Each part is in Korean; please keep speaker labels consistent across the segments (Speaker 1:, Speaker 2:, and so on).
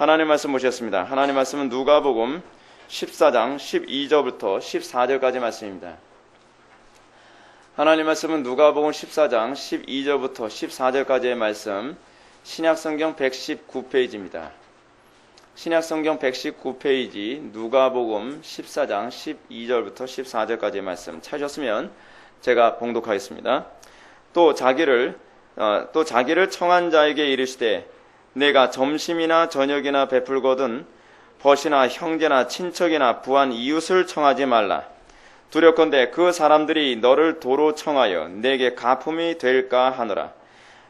Speaker 1: 하나님 말씀 보셨습니다. 하나님 말씀은 누가복음 14장 12절부터 14절까지 말씀입니다. 하나님 말씀은 누가복음 14장 12절부터 14절까지의 말씀, 신약성경 119페이지입니다. 신약성경 119페이지 누가복음 14장 12절부터 14절까지의 말씀 찾으셨으면 제가 봉독하겠습니다. 또 자기를 청한 자에게 이르시되 내가 점심이나 저녁이나 베풀거든 벗이나 형제나 친척이나 부한 이웃을 청하지 말라. 두렵건대 그 사람들이 너를 도로 청하여 내게 가품이 될까 하노라.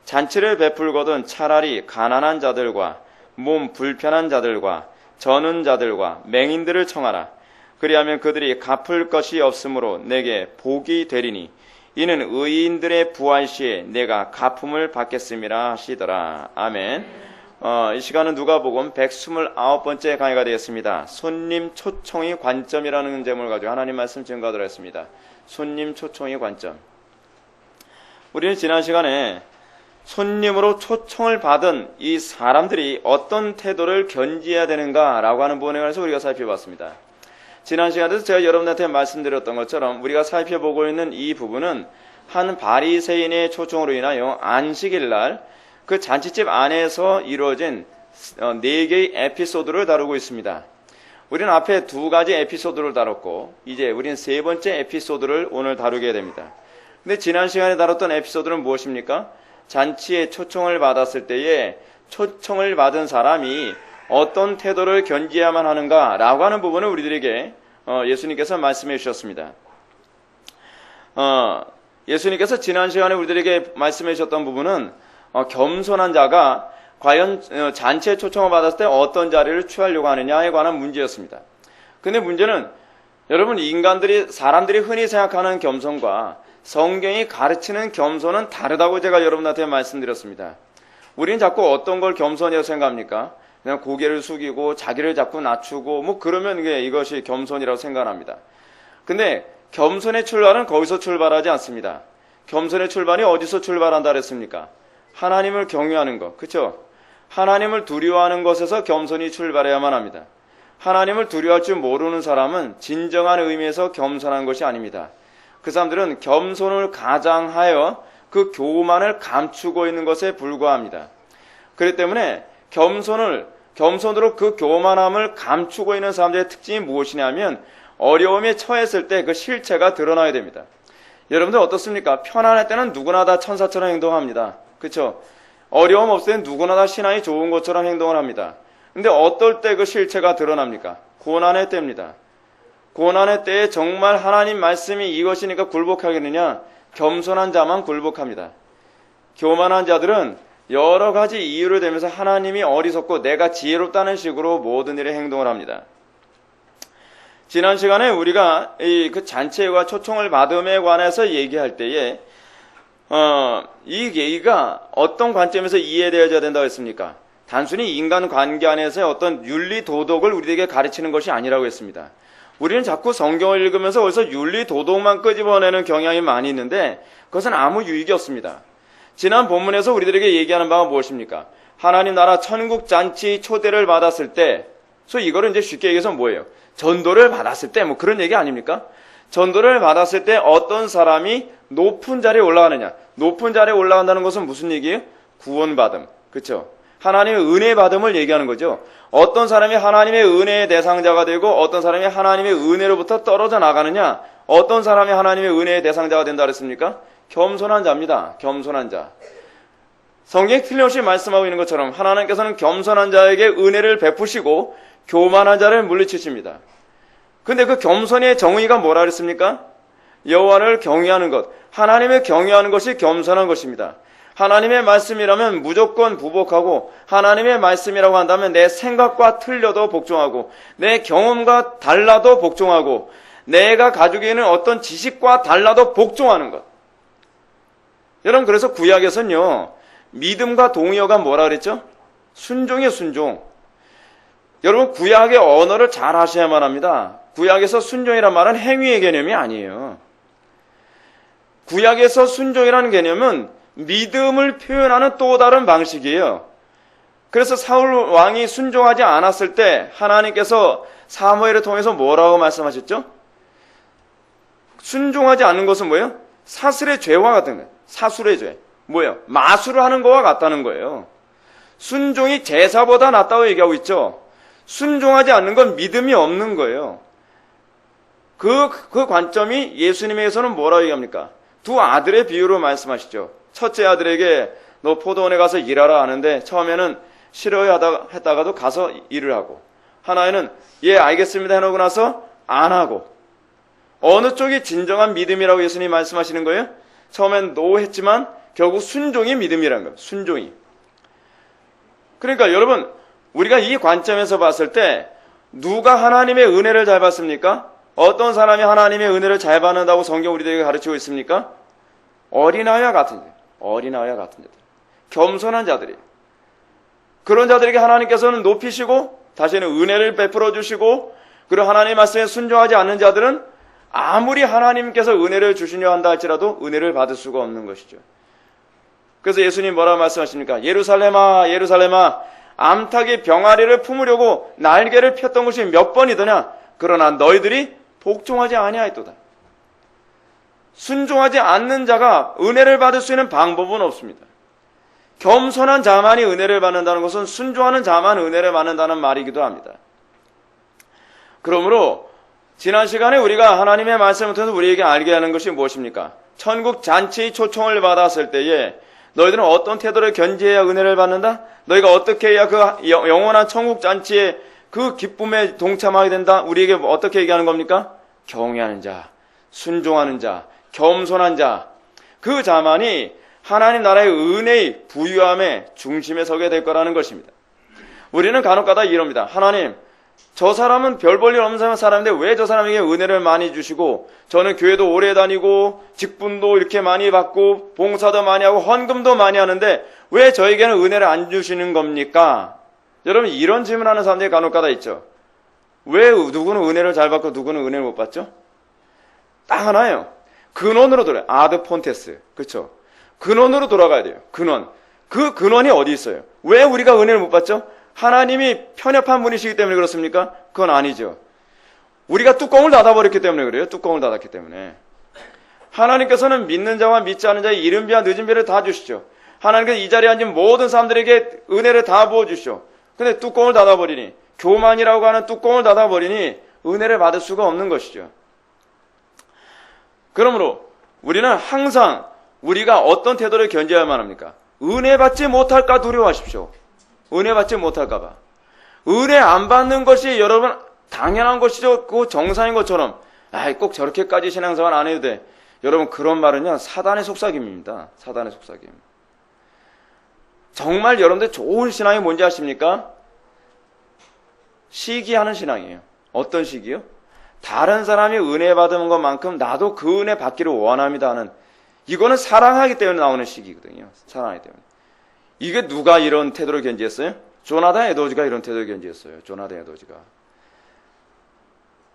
Speaker 1: 잔치를 베풀거든 차라리 가난한 자들과 몸 불편한 자들과 저는 자들과 맹인들을 청하라. 그리하면 그들이 갚을 것이 없으므로 내게 복이 되리니 이는 의인들의 부활 시에 내가 가품을 받겠음이라 하시더라. 아멘. 이 시간은 누가복음 129번째 강의가 되겠습니다. 손님 초청의 관점이라는 제목을 가지고 하나님 말씀 증거하도록 했습니다. 손님 초청의 관점. 우리는 지난 시간에 손님으로 초청을 받은 이 사람들이 어떤 태도를 견지해야 되는가라고 하는 부분에 관해서 우리가 살펴봤습니다. 지난 시간에도 제가 여러분한테 말씀드렸던 것처럼 우리가 살펴보고 있는 이 부분은 한 바리새인의 초청으로 인하여 안식일 날 그 잔치집 안에서 이루어진 4개의 에피소드를 다루고 있습니다. 우리는 앞에 2가지 에피소드를 다뤘고 이제 우리는 3번째 에피소드를 오늘 다루게 됩니다. 근데 지난 시간에 다뤘던 에피소드는 무엇입니까? 잔치에 초청을 받았을 때에 초청을 받은 사람이 어떤 태도를 견지해야만 하는가라고 하는 부분을 우리들에게 예수님께서 말씀해 주셨습니다. 예수님께서 지난 시간에 우리들에게 말씀해 주셨던 부분은 겸손한 자가 과연 잔치에 초청을 받았을 때 어떤 자리를 취하려고 하느냐에 관한 문제였습니다. 근데 문제는 여러분 사람들이 흔히 생각하는 겸손과 성경이 가르치는 겸손은 다르다고 제가 여러분한테 말씀드렸습니다. 우리는 자꾸 어떤 걸 겸손이라고 생각합니까? 그냥 고개를 숙이고 자기를 자꾸 낮추고 그러면 이것이 겸손이라고 생각합니다. 근데 겸손의 출발은 거기서 출발하지 않습니다. 겸손의 출발이 어디서 출발한다 그랬습니까? 하나님을 경외하는 것, 그렇죠? 하나님을 두려워하는 것에서 겸손이 출발해야만 합니다. 하나님을 두려워할 줄 모르는 사람은 진정한 의미에서 겸손한 것이 아닙니다. 그 사람들은 겸손을 가장하여 그 교만을 감추고 있는 것에 불과합니다. 그렇기 때문에 겸손으로 그 교만함을 감추고 있는 사람들의 특징이 무엇이냐면 어려움에 처했을 때 그 실체가 드러나야 됩니다. 여러분들 어떻습니까? 편안할 때는 누구나 다 천사처럼 행동합니다. 그렇죠? 어려움 없을 때 누구나 다 신앙이 좋은 것처럼 행동을 합니다. 근데 어떨 때 그 실체가 드러납니까? 고난의 때입니다. 고난의 때에 정말 하나님 말씀이 이것이니까 굴복하겠느냐? 겸손한 자만 굴복합니다. 교만한 자들은 여러 가지 이유를 대면서 하나님이 어리석고 내가 지혜롭다는 식으로 모든 일에 행동을 합니다. 지난 시간에 우리가 그 잔치와 초청을 받음에 관해서 얘기할 때에 이 얘기가 어떤 관점에서 이해되어야 된다고 했습니까? 단순히 인간관계 안에서의 어떤 윤리 도덕을 우리에게 가르치는 것이 아니라고 했습니다. 우리는 자꾸 성경을 읽으면서 거기서 윤리 도덕만 끄집어내는 경향이 많이 있는데 그것은 아무 유익이 없습니다. 지난 본문에서 우리들에게 얘기하는 바가 무엇입니까? 하나님 나라 천국 잔치 초대를 받았을 때, 이거를 이제 쉽게 얘기해서 뭐예요? 전도를 받았을 때 그런 얘기 아닙니까? 전도를 받았을 때 어떤 사람이 높은 자리에 올라가느냐? 높은 자리에 올라간다는 것은 무슨 얘기예요? 구원받음. 그렇죠? 하나님의 은혜 받음을 얘기하는 거죠. 어떤 사람이 하나님의 은혜의 대상자가 되고 어떤 사람이 하나님의 은혜로부터 떨어져 나가느냐? 어떤 사람이 하나님의 은혜의 대상자가 된다 그랬습니까? 겸손한 자입니다. 겸손한 자. 성경에 틀림없이 말씀하고 있는 것처럼 하나님께서는 겸손한 자에게 은혜를 베푸시고 교만한 자를 물리치십니다. 근데 그 겸손의 정의가 뭐라 그랬습니까? 여호와를 경외하는 것, 하나님을 경외하는 것이 겸손한 것입니다. 하나님의 말씀이라면 무조건 부복하고 하나님의 말씀이라고 한다면 내 생각과 틀려도 복종하고 내 경험과 달라도 복종하고 내가 가지고 있는 어떤 지식과 달라도 복종하는 것. 여러분 그래서 구약에서는요 믿음과 동의어가 뭐라 그랬죠? 순종이에요. 순종. 여러분 구약의 언어를 잘 하셔야만 합니다. 구약에서 순종이란 말은 행위의 개념이 아니에요. 구약에서 순종이라는 개념은 믿음을 표현하는 또 다른 방식이에요. 그래서 사울 왕이 순종하지 않았을 때 하나님께서 사무엘을 통해서 뭐라고 말씀하셨죠? 순종하지 않는 것은 뭐예요? 사슬의 죄와 같은 거예요. 사술의 죄. 뭐예요? 마술을 하는 거와 같다는 거예요. 순종이 제사보다 낫다고 얘기하고 있죠. 순종하지 않는 건 믿음이 없는 거예요. 그 관점이 예수님에게서는 뭐라고 얘기합니까? 두 아들의 비유로 말씀하시죠. 첫째 아들에게 너 포도원에 가서 일하라 하는데 처음에는 싫어했다가도 가서 일을 하고, 하나에는 예 알겠습니다 해놓고 나서 안 하고. 어느 쪽이 진정한 믿음이라고 예수님이 말씀하시는 거예요? 처음엔 노 했지만 결국 순종이 믿음이라는 거예요. 순종이. 그러니까 여러분, 우리가 이 관점에서 봤을 때 누가 하나님의 은혜를 잘 받습니까? 어떤 사람이 하나님의 은혜를 잘 받는다고 성경 우리들에게 가르치고 있습니까? 어린아이와 같은 자들. 어린아이와 같은 자들. 겸손한 자들이에요. 그런 자들에게 하나님께서는 높이시고 다시는 은혜를 베풀어 주시고, 그리고 하나님의 말씀에 순종하지 않는 자들은 아무리 하나님께서 은혜를 주시려 한다 할지라도 은혜를 받을 수가 없는 것이죠. 그래서 예수님 뭐라고 말씀하십니까? 예루살렘아 예루살렘아 암탉이 병아리를 품으려고 날개를 폈던 것이 몇 번이더냐? 그러나 너희들이 복종하지 아니하였도다. 순종하지 않는 자가 은혜를 받을 수 있는 방법은 없습니다. 겸손한 자만이 은혜를 받는다는 것은 순종하는 자만 은혜를 받는다는 말이기도 합니다. 그러므로 지난 시간에 우리가 하나님의 말씀을 통해서 우리에게 알게 하는 것이 무엇입니까? 천국 잔치의 초청을 받았을 때에 너희들은 어떤 태도를 견지해야 은혜를 받는다? 너희가 어떻게 해야 그 영원한 천국 잔치의 그 기쁨에 동참하게 된다? 우리에게 어떻게 얘기하는 겁니까? 경외하는 자, 순종하는 자, 겸손한 자, 그 자만이 하나님 나라의 은혜의 부유함의 중심에 서게 될 거라는 것입니다. 우리는 간혹가다 이럽니다. 하나님, 저 사람은 별 볼 일 없는 사람인데 왜 저 사람에게 은혜를 많이 주시고, 저는 교회도 오래 다니고 직분도 이렇게 많이 받고 봉사도 많이 하고 헌금도 많이 하는데 왜 저에게는 은혜를 안 주시는 겁니까? 여러분, 이런 질문하는 사람들이 간혹가다 있죠. 왜 누구는 은혜를 잘 받고 누구는 은혜를 못 받죠? 딱 하나예요. 근원으로 돌아요. 아드 폰테스. 그렇죠? 근원으로 돌아가야 돼요. 근원. 그 근원이 어디 있어요? 왜 우리가 은혜를 못 받죠? 하나님이 편협한 분이시기 때문에 그렇습니까? 그건 아니죠. 우리가 뚜껑을 닫아버렸기 때문에 그래요. 뚜껑을 닫았기 때문에. 하나님께서는 믿는 자와 믿지 않는 자의 이른 비와 늦은 비를 다 주시죠. 하나님께서 이 자리에 앉은 모든 사람들에게 은혜를 다 부어주시죠. 근데 뚜껑을 닫아버리니, 교만이라고 하는 뚜껑을 닫아버리니 은혜를 받을 수가 없는 것이죠. 그러므로 우리는 항상 우리가 어떤 태도를 견지해야만 합니까? 은혜 받지 못할까 두려워하십시오. 은혜 받지 못할까봐. 은혜 안 받는 것이 여러분 당연한 것이죠. 그 정상인 것처럼 꼭 저렇게까지 신앙생활 안 해도 돼. 여러분, 그런 말은요 사단의 속삭임입니다. 사단의 속삭임. 정말 여러분들 좋은 신앙이 뭔지 아십니까? 시기하는 신앙이에요. 어떤 시기요? 다른 사람이 은혜 받은 것만큼 나도 그 은혜 받기를 원합니다 하는, 이거는 사랑하기 때문에 나오는 시기거든요. 사랑하기 때문에. 이게 누가 이런 태도를 견지했어요? 조나단 에드워즈가 이런 태도를 견지했어요. 조나단 에드워즈가.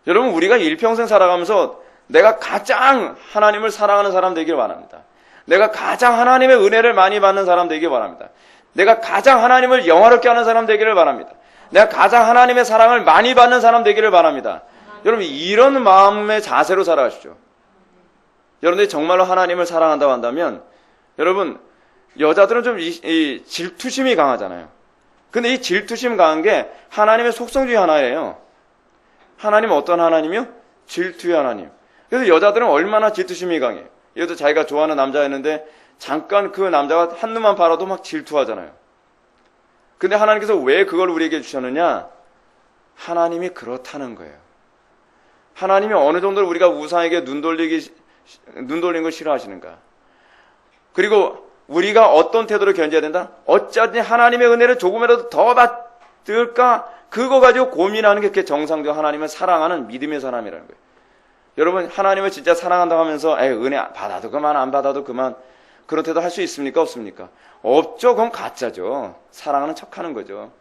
Speaker 1: 여러분, 우리가 일평생 살아가면서 내가 가장 하나님을 사랑하는 사람 되길 바랍니다. 내가 가장 하나님의 은혜를 많이 받는 사람 되길 바랍니다. 내가 가장 하나님을 영화롭게 하는 사람 되기를 바랍니다. 내가 가장 하나님의 사랑을 많이 받는 사람 되기를 바랍니다. 여러분, 이런 마음의 자세로 살아가십시오. 여러분들이 정말로 하나님을 사랑한다고 한다면, 여러분, 여자들은 좀 이 질투심이 강하잖아요. 근데 이 질투심 강한 게 하나님의 속성 중에 하나예요. 하나님은 어떤 하나님이요? 질투의 하나님. 그래서 여자들은 얼마나 질투심이 강해요. 얘도 자기가 좋아하는 남자였는데 잠깐 그 남자가 한눈만 봐라도 막 질투하잖아요. 근데 하나님께서 왜 그걸 우리에게 주셨느냐? 하나님이 그렇다는 거예요. 하나님이 어느 정도로 우리가 우상에게 눈 돌리는 걸 싫어하시는가? 그리고 우리가 어떤 태도를 견져야 된다? 어쩌지 하나님의 은혜를 조금이라도 더 받을까? 그거 가지고 고민하는 게 그게 정상적으로 하나님을 사랑하는 믿음의 사람이라는 거예요. 여러분, 하나님을 진짜 사랑한다고 하면서 은혜 받아도 그만 안 받아도 그만, 그런 태도 할 수 있습니까? 없습니까? 없죠. 그건 가짜죠. 사랑하는 척하는 거죠.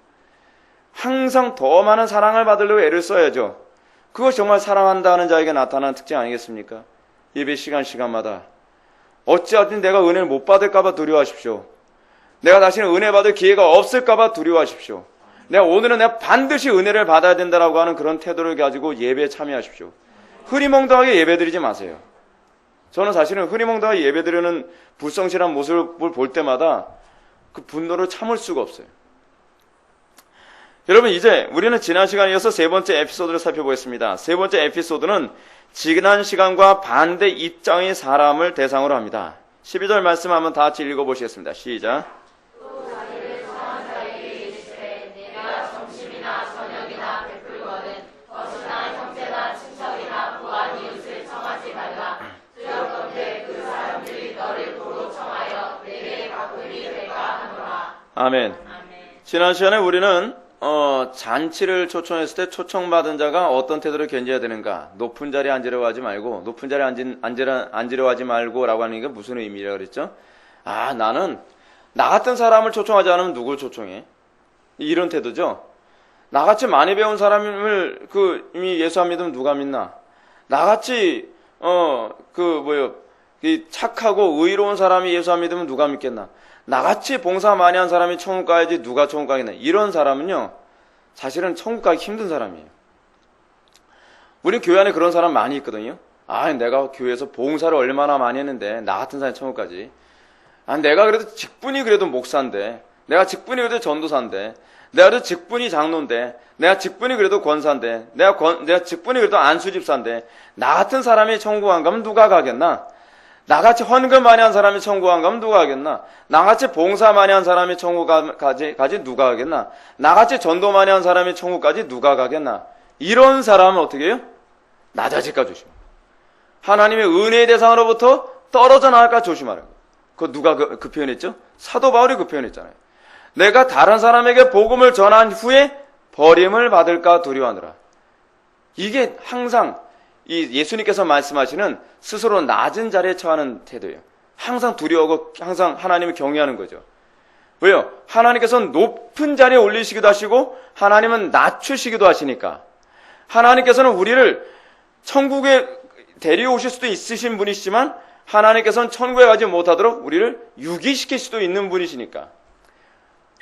Speaker 1: 항상 더 많은 사랑을 받으려고 애를 써야죠. 그것이 정말 사랑한다는 자에게 나타나는 특징 아니겠습니까? 예배 시간마다 어찌하든 내가 은혜를 못 받을까 봐 두려워하십시오. 내가 다시는 은혜 받을 기회가 없을까봐 두려워하십시오. 오늘은 내가 반드시 은혜를 받아야 된다라고 하는 그런 태도를 가지고 예배에 참여하십시오. 흐리멍덩하게 예배드리지 마세요. 저는 사실은 흐리멍덩하게 예배드리는 불성실한 모습을 볼 때마다 그 분노를 참을 수가 없어요. 여러분, 이제 우리는 지난 시간에 이어서 세 번째 에피소드를 살펴보겠습니다. 세 번째 에피소드는 지난 시간과 반대 입장의 사람을 대상으로 합니다. 12절 말씀 한번 다 같이 읽어보시겠습니다. 시작. 아멘. 지난 시간에 우리는 잔치를 초청했을 때 초청받은 자가 어떤 태도를 견져야 되는가, 높은 자리에 앉으려고 하지 말고, 높은 자리에 앉으려고 하지 말고 라고 하는 게 무슨 의미라고 그랬죠? 나는 나 같은 사람을 초청하지 않으면 누굴 초청해? 이런 태도죠. 나같이 많이 배운 사람을 이미 예수 안 믿으면 누가 믿나? 나같이 이 착하고 의로운 사람이 예수 안 믿으면 누가 믿겠나? 나같이 봉사 많이 한 사람이 천국 가야지 누가 천국 가겠나? 이런 사람은요, 사실은 천국 가기 힘든 사람이에요. 우리 교회 안에 그런 사람 많이 있거든요. 내가 교회에서 봉사를 얼마나 많이 했는데 나 같은 사람이 천국 가지. 내가 그래도 직분이 그래도 목사인데, 내가 직분이 그래도 전도사인데, 내가 그래도 직분이 장로인데, 내가 직분이 그래도 권사인데, 내가 직분이 그래도 안수집사인데, 나 같은 사람이 천국 안 가면 누가 가겠나? 나같이 헌금 많이 한 사람이 천국 안 가면 누가 가겠나? 나같이 봉사 많이 한 사람이 천국 가지 누가 가겠나? 나같이 전도 많이 한 사람이 천국까지 누가 가겠나? 이런 사람은 어떻게 해요? 낮아질까 조심. 하나님의 은혜의 대상으로부터 떨어져 나갈까 조심하라고. 그거 누가 그 표현했죠? 사도 바울이 그 표현했잖아요. 내가 다른 사람에게 복음을 전한 후에 버림을 받을까 두려워하느라. 이게 항상 이 예수님께서 말씀하시는 스스로 낮은 자리에 처하는 태도예요. 항상 두려워하고 항상 하나님을 경외하는 거죠. 왜요? 하나님께서는 높은 자리에 올리시기도 하시고 하나님은 낮추시기도 하시니까. 하나님께서는 우리를 천국에 데려오실 수도 있으신 분이시지만 하나님께서는 천국에 가지 못하도록 우리를 유기시킬 수도 있는 분이시니까.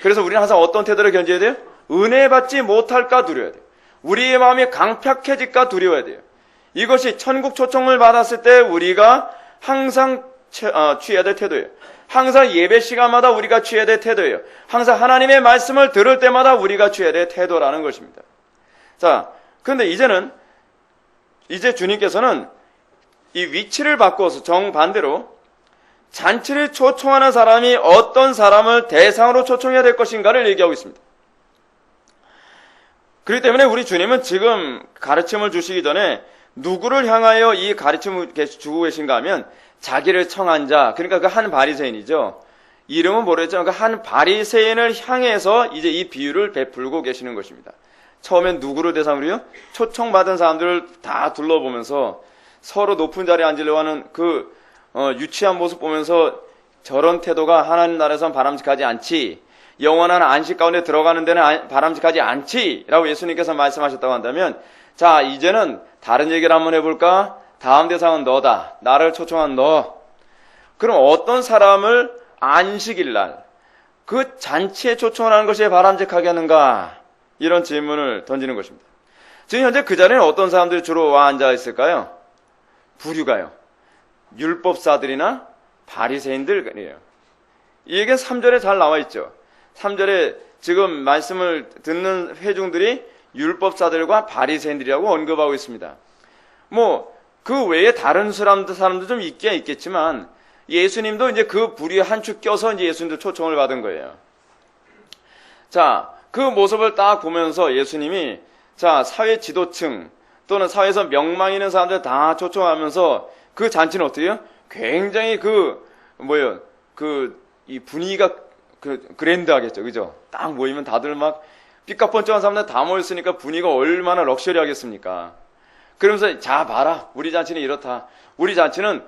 Speaker 1: 그래서 우리는 항상 어떤 태도를 견뎌야 돼요? 은혜 받지 못할까 두려워야 돼요. 우리의 마음이 강팍해질까 두려워야 돼요. 이것이 천국 초청을 받았을 때 우리가 항상 취해야 될 태도예요. 항상 예배 시간마다 우리가 취해야 될 태도예요. 항상 하나님의 말씀을 들을 때마다 우리가 취해야 될 태도라는 것입니다. 자, 그런데 이제 주님께서는 이 위치를 바꿔서 정반대로 잔치를 초청하는 사람이 어떤 사람을 대상으로 초청해야 될 것인가를 얘기하고 있습니다. 그렇기 때문에 우리 주님은 지금 가르침을 주시기 전에 누구를 향하여 이 가르침을 주고 계신가 하면 자기를 청한 자, 그러니까 그 한 바리새인이죠. 이름은 모르겠지만 그 한 바리새인을 향해서 이제 이 비유를 베풀고 계시는 것입니다. 처음엔 누구를 대상으로요? 초청받은 사람들을 다 둘러보면서 서로 높은 자리에 앉으려고 하는 그 유치한 모습 보면서 저런 태도가 하나님 나라에선 바람직하지 않지, 영원한 안식 가운데 들어가는 데는 바람직하지 않지 라고 예수님께서 말씀하셨다고 한다면, 자, 이제는 다른 얘기를 한번 해볼까? 다음 대상은 너다. 나를 초청한 너. 그럼 어떤 사람을 안식일날 그 잔치에 초청하는 것이 바람직하게 하는가? 이런 질문을 던지는 것입니다. 지금 현재 그 자리에는 어떤 사람들이 주로 와 앉아 있을까요? 부류가요. 율법사들이나 바리새인들이에요. 이 얘기는 3절에 잘 나와 있죠. 3절에 지금 말씀을 듣는 회중들이 율법사들과 바리새인들이라고 언급하고 있습니다. 그 외에 다른 사람도 좀 있겠지만 예수님도 이제 그 부류에 한 축 껴서 이제 예수님도 초청을 받은 거예요. 자, 그 모습을 딱 보면서 예수님이 사회 지도층 또는 사회에서 명망 있는 사람들 다 초청하면서 그 잔치는 어떻게 해요? 굉장히 이 분위기가 그랜드하겠죠. 그죠? 딱 모이면 다들 막 삐까뻔쩍한 사람들 다 모였으니까 분위기가 얼마나 럭셔리하겠습니까? 그러면서 자 봐라, 우리 잔치는 이렇다. 우리 잔치는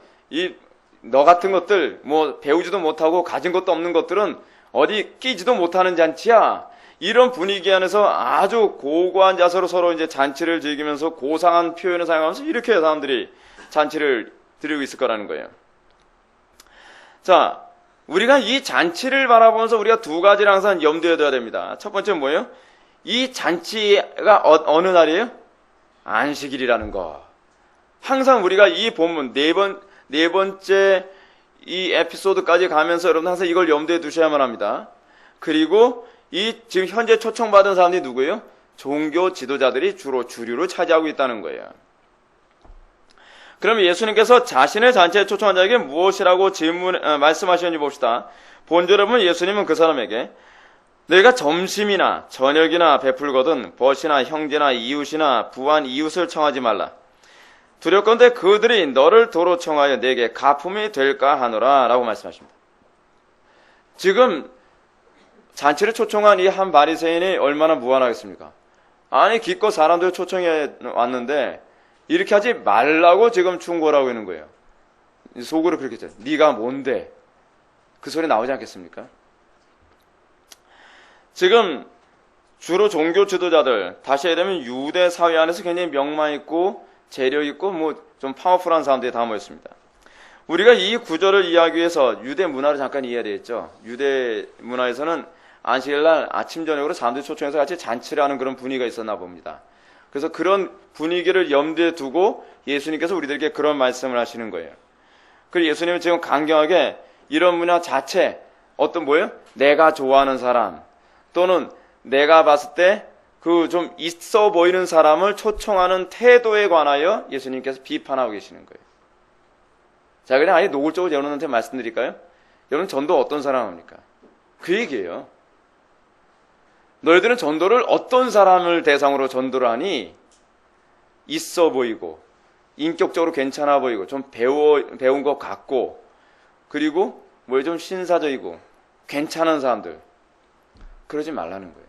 Speaker 1: 너 같은 것들 배우지도 못하고 가진 것도 없는 것들은 어디 끼지도 못하는 잔치야. 이런 분위기 안에서 아주 고고한 자세로 서로 이제 잔치를 즐기면서 고상한 표현을 사용하면서 이렇게 사람들이 잔치를 드리고 있을 거라는 거예요. 자, 우리가 이 잔치를 바라보면서 우리가 두 가지를 항상 염두에 둬야 됩니다. 첫 번째는 뭐예요? 이 잔치가 어느 날이에요? 안식일이라는 거. 항상 우리가 이 본문 네 번째 이 에피소드까지 가면서 여러분 항상 이걸 염두에 두셔야만 합니다. 그리고 이 지금 현재 초청받은 사람들이 누구예요? 종교 지도자들이 주로 주류를 차지하고 있다는 거예요. 그럼 예수님께서 자신의 잔치에 초청한 자에게 무엇이라고 말씀하셨는지 봅시다. 본절에 보면 예수님은 그 사람에게 너희가 점심이나 저녁이나 베풀거든 벗이나 형제나 이웃이나 부한 이웃을 청하지 말라. 두렵건대 그들이 너를 도로 청하여 내게 가품이 될까 하노라 라고 말씀하십니다. 지금 잔치를 초청한 이 한 바리새인이 얼마나 무한하겠습니까? 아니 기껏 사람들 초청해 왔는데 이렇게 하지 말라고 지금 충고하고 있는 거예요. 속으로 그렇게 했죠. 네가 뭔데? 그 소리 나오지 않겠습니까? 지금 주로 종교 지도자들, 다시 얘기하면 유대 사회 안에서 굉장히 명망 있고 재력 있고 뭐 좀 파워풀한 사람들이 다 모였습니다. 우리가 이 구절을 이해하기 위해서 유대 문화를 잠깐 이해해야 되겠죠. 유대 문화에서는 안식일날 아침 저녁으로 사람들이 초청해서 같이 잔치를 하는 그런 분위기가 있었나 봅니다. 그래서 그런 분위기를 염두에 두고 예수님께서 우리들에게 그런 말씀을 하시는 거예요. 그리고 예수님은 지금 강경하게 이런 문화 자체, 어떤 뭐예요? 내가 좋아하는 사람 또는 내가 봤을 때 그 좀 있어 보이는 사람을 초청하는 태도에 관하여 예수님께서 비판하고 계시는 거예요. 자, 그냥 아예 노골적으로 여러분한테 말씀드릴까요? 여러분 전도 어떤 사람 합니까? 그 얘기예요. 너희들은 전도를 어떤 사람을 대상으로 전도를 하니? 있어 보이고 인격적으로 괜찮아 보이고 좀 배운 것 같고 그리고 뭐 좀 신사적이고 괜찮은 사람들 그러지 말라는 거예요.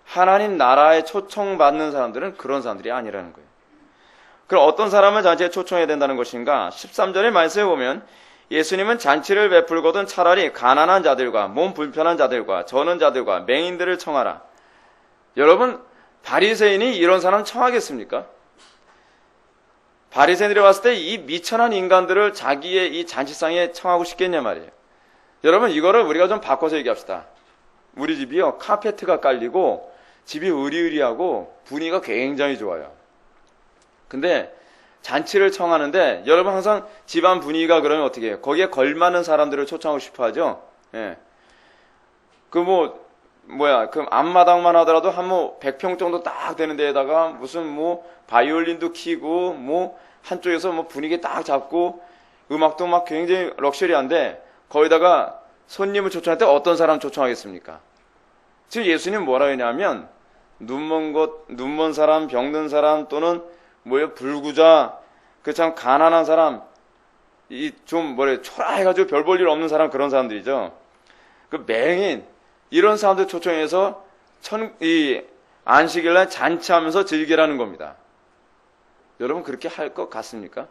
Speaker 1: 하나님 나라에 초청받는 사람들은 그런 사람들이 아니라는 거예요. 그럼 어떤 사람을 잔치에 초청해야 된다는 것인가? 13절의 말씀에 보면 예수님은 잔치를 베풀거든 차라리 가난한 자들과 몸 불편한 자들과 저는 자들과 맹인들을 청하라. 여러분 바리새인이 이런 사람 청하겠습니까? 바리새인들이 봤을 때 이 미천한 인간들을 자기의 이 잔치상에 청하고 싶겠냐 말이에요. 여러분 이거를 우리가 좀 바꿔서 얘기합시다. 우리 집이요 카페트가 깔리고 집이 으리으리하고 분위기가 굉장히 좋아요. 근데 잔치를 청하는데 여러분 항상 집안 분위기가 그러면 어떻게 해요? 거기에 걸맞는 사람들을 초청하고 싶어 하죠. 예. 그 앞마당만 하더라도 한 100평 정도 딱 되는 데에다가 무슨 바이올린도 키고 한쪽에서 분위기 딱 잡고 음악도 막 굉장히 럭셔리한데 거기다가 손님을 초청할 때 어떤 사람 초청하겠습니까? 지금 예수님 뭐라 했냐면 눈먼 사람, 병든 사람 또는 불구자, 그 참 가난한 사람, 초라해가지고 별 볼 일 없는 사람, 그런 사람들이죠. 그 맹인, 이런 사람들 초청해서 이 안식일날 잔치하면서 즐기라는 겁니다. 여러분 그렇게 할 것 같습니까?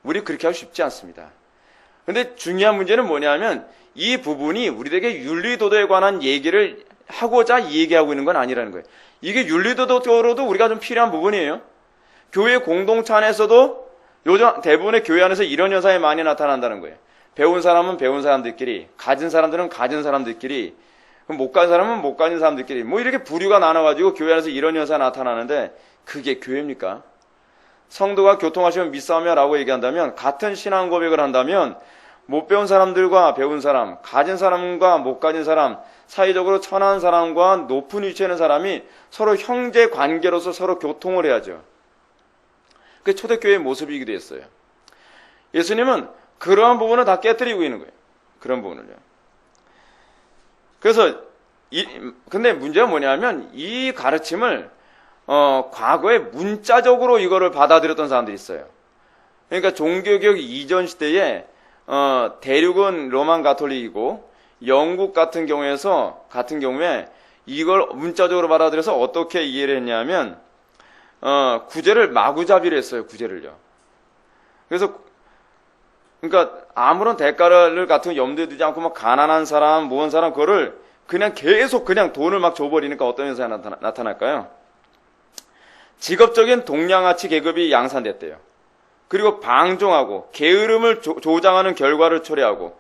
Speaker 1: 우리 그렇게 하고 싶지 않습니다. 근데 중요한 문제는 뭐냐면 이 부분이 우리에게 윤리도덕에 관한 얘기를 하고자 얘기하고 있는 건 아니라는 거예요. 이게 윤리도덕적으로도 우리가 좀 필요한 부분이에요. 교회 공동체 안에서도 요즘 대부분의 교회 안에서 이런 현상이 많이 나타난다는 거예요. 배운 사람은 배운 사람들끼리, 가진 사람들은 가진 사람들끼리, 못 가진 사람은 못 가진 사람들끼리 이렇게 부류가 나눠가지고 교회 안에서 이런 현상이 나타나는데 그게 교회입니까? 성도가 교통하시면 믿사오며 라고 얘기한다면 같은 신앙 고백을 한다면 못 배운 사람들과 배운 사람, 가진 사람과 못 가진 사람, 사회적으로 천한 사람과 높은 위치에 있는 사람이 서로 형제 관계로서 서로 교통을 해야죠. 그게 초대교회의 모습이기도 했어요. 예수님은 그러한 부분을 다 깨뜨리고 있는 거예요. 그런 부분을요. 그래서 근데 문제가 뭐냐면 이 가르침을 과거에 문자적으로 이거를 받아들였던 사람들이 있어요. 그러니까 종교개혁 이전 시대에 대륙은 로만 가톨릭이고 영국 같은 경우에 이걸 문자적으로 받아들여서 어떻게 이해를 했냐면 구제를 마구잡이로 했어요. 구제를요. 그래서 그러니까 아무런 대가를 같은 거 염두에 두지 않고 가난한 사람, 모은 사람 그거를 그냥 계속 돈을 막 줘버리니까 어떤 현상이 나타날까요? 직업적인 동양아치 계급이 양산됐대요. 그리고 방종하고 게으름을 조장하는 결과를 초래하고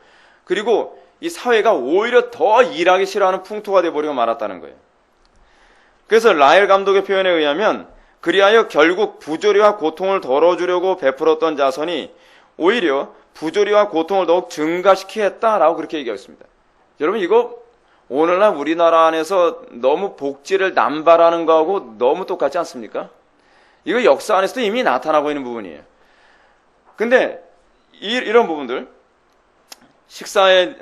Speaker 1: 그리고 이 사회가 오히려 더 일하기 싫어하는 풍토가 돼버리고 말았다는 거예요. 그래서 라엘 감독의 표현에 의하면 그리하여 결국 부조리와 고통을 덜어주려고 베풀었던 자선이 오히려 부조리와 고통을 더욱 증가시키게 했다라고 그렇게 얘기했습니다. 여러분 이거 오늘날 우리나라 안에서 너무 복지를 남발하는 거하고 너무 똑같지 않습니까? 이거 역사 안에서도 이미 나타나고 있는 부분이에요. 근데 이런 부분들 식사에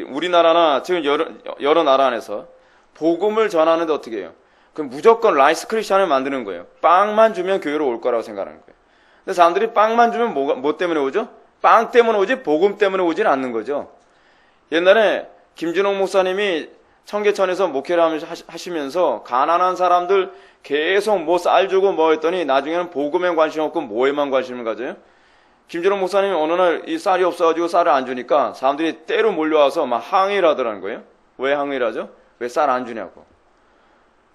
Speaker 1: 우리나라나 지금 여러 나라 안에서 복음을 전하는데 어떻게 해요? 그럼 무조건 라이스 크리스찬을 만드는 거예요. 빵만 주면 교회로 올 거라고 생각하는 거예요. 근데 사람들이 빵만 주면 뭐 때문에 오죠? 빵 때문에 오지 복음 때문에 오진 않는 거죠. 옛날에 김준홍 목사님이 청계천에서 목회를 하시면서 가난한 사람들 계속 뭐 쌀 주고 뭐 했더니 나중에는 복음에 관심 없고 뭐에만 관심을 가져요? 김준홍 목사님이 어느 날 이 쌀이 없어가지고 쌀을 안 주니까 사람들이 때로 몰려와서 막 항의를 하더라는 거예요. 왜 항의를 하죠? 왜 쌀 안 주냐고.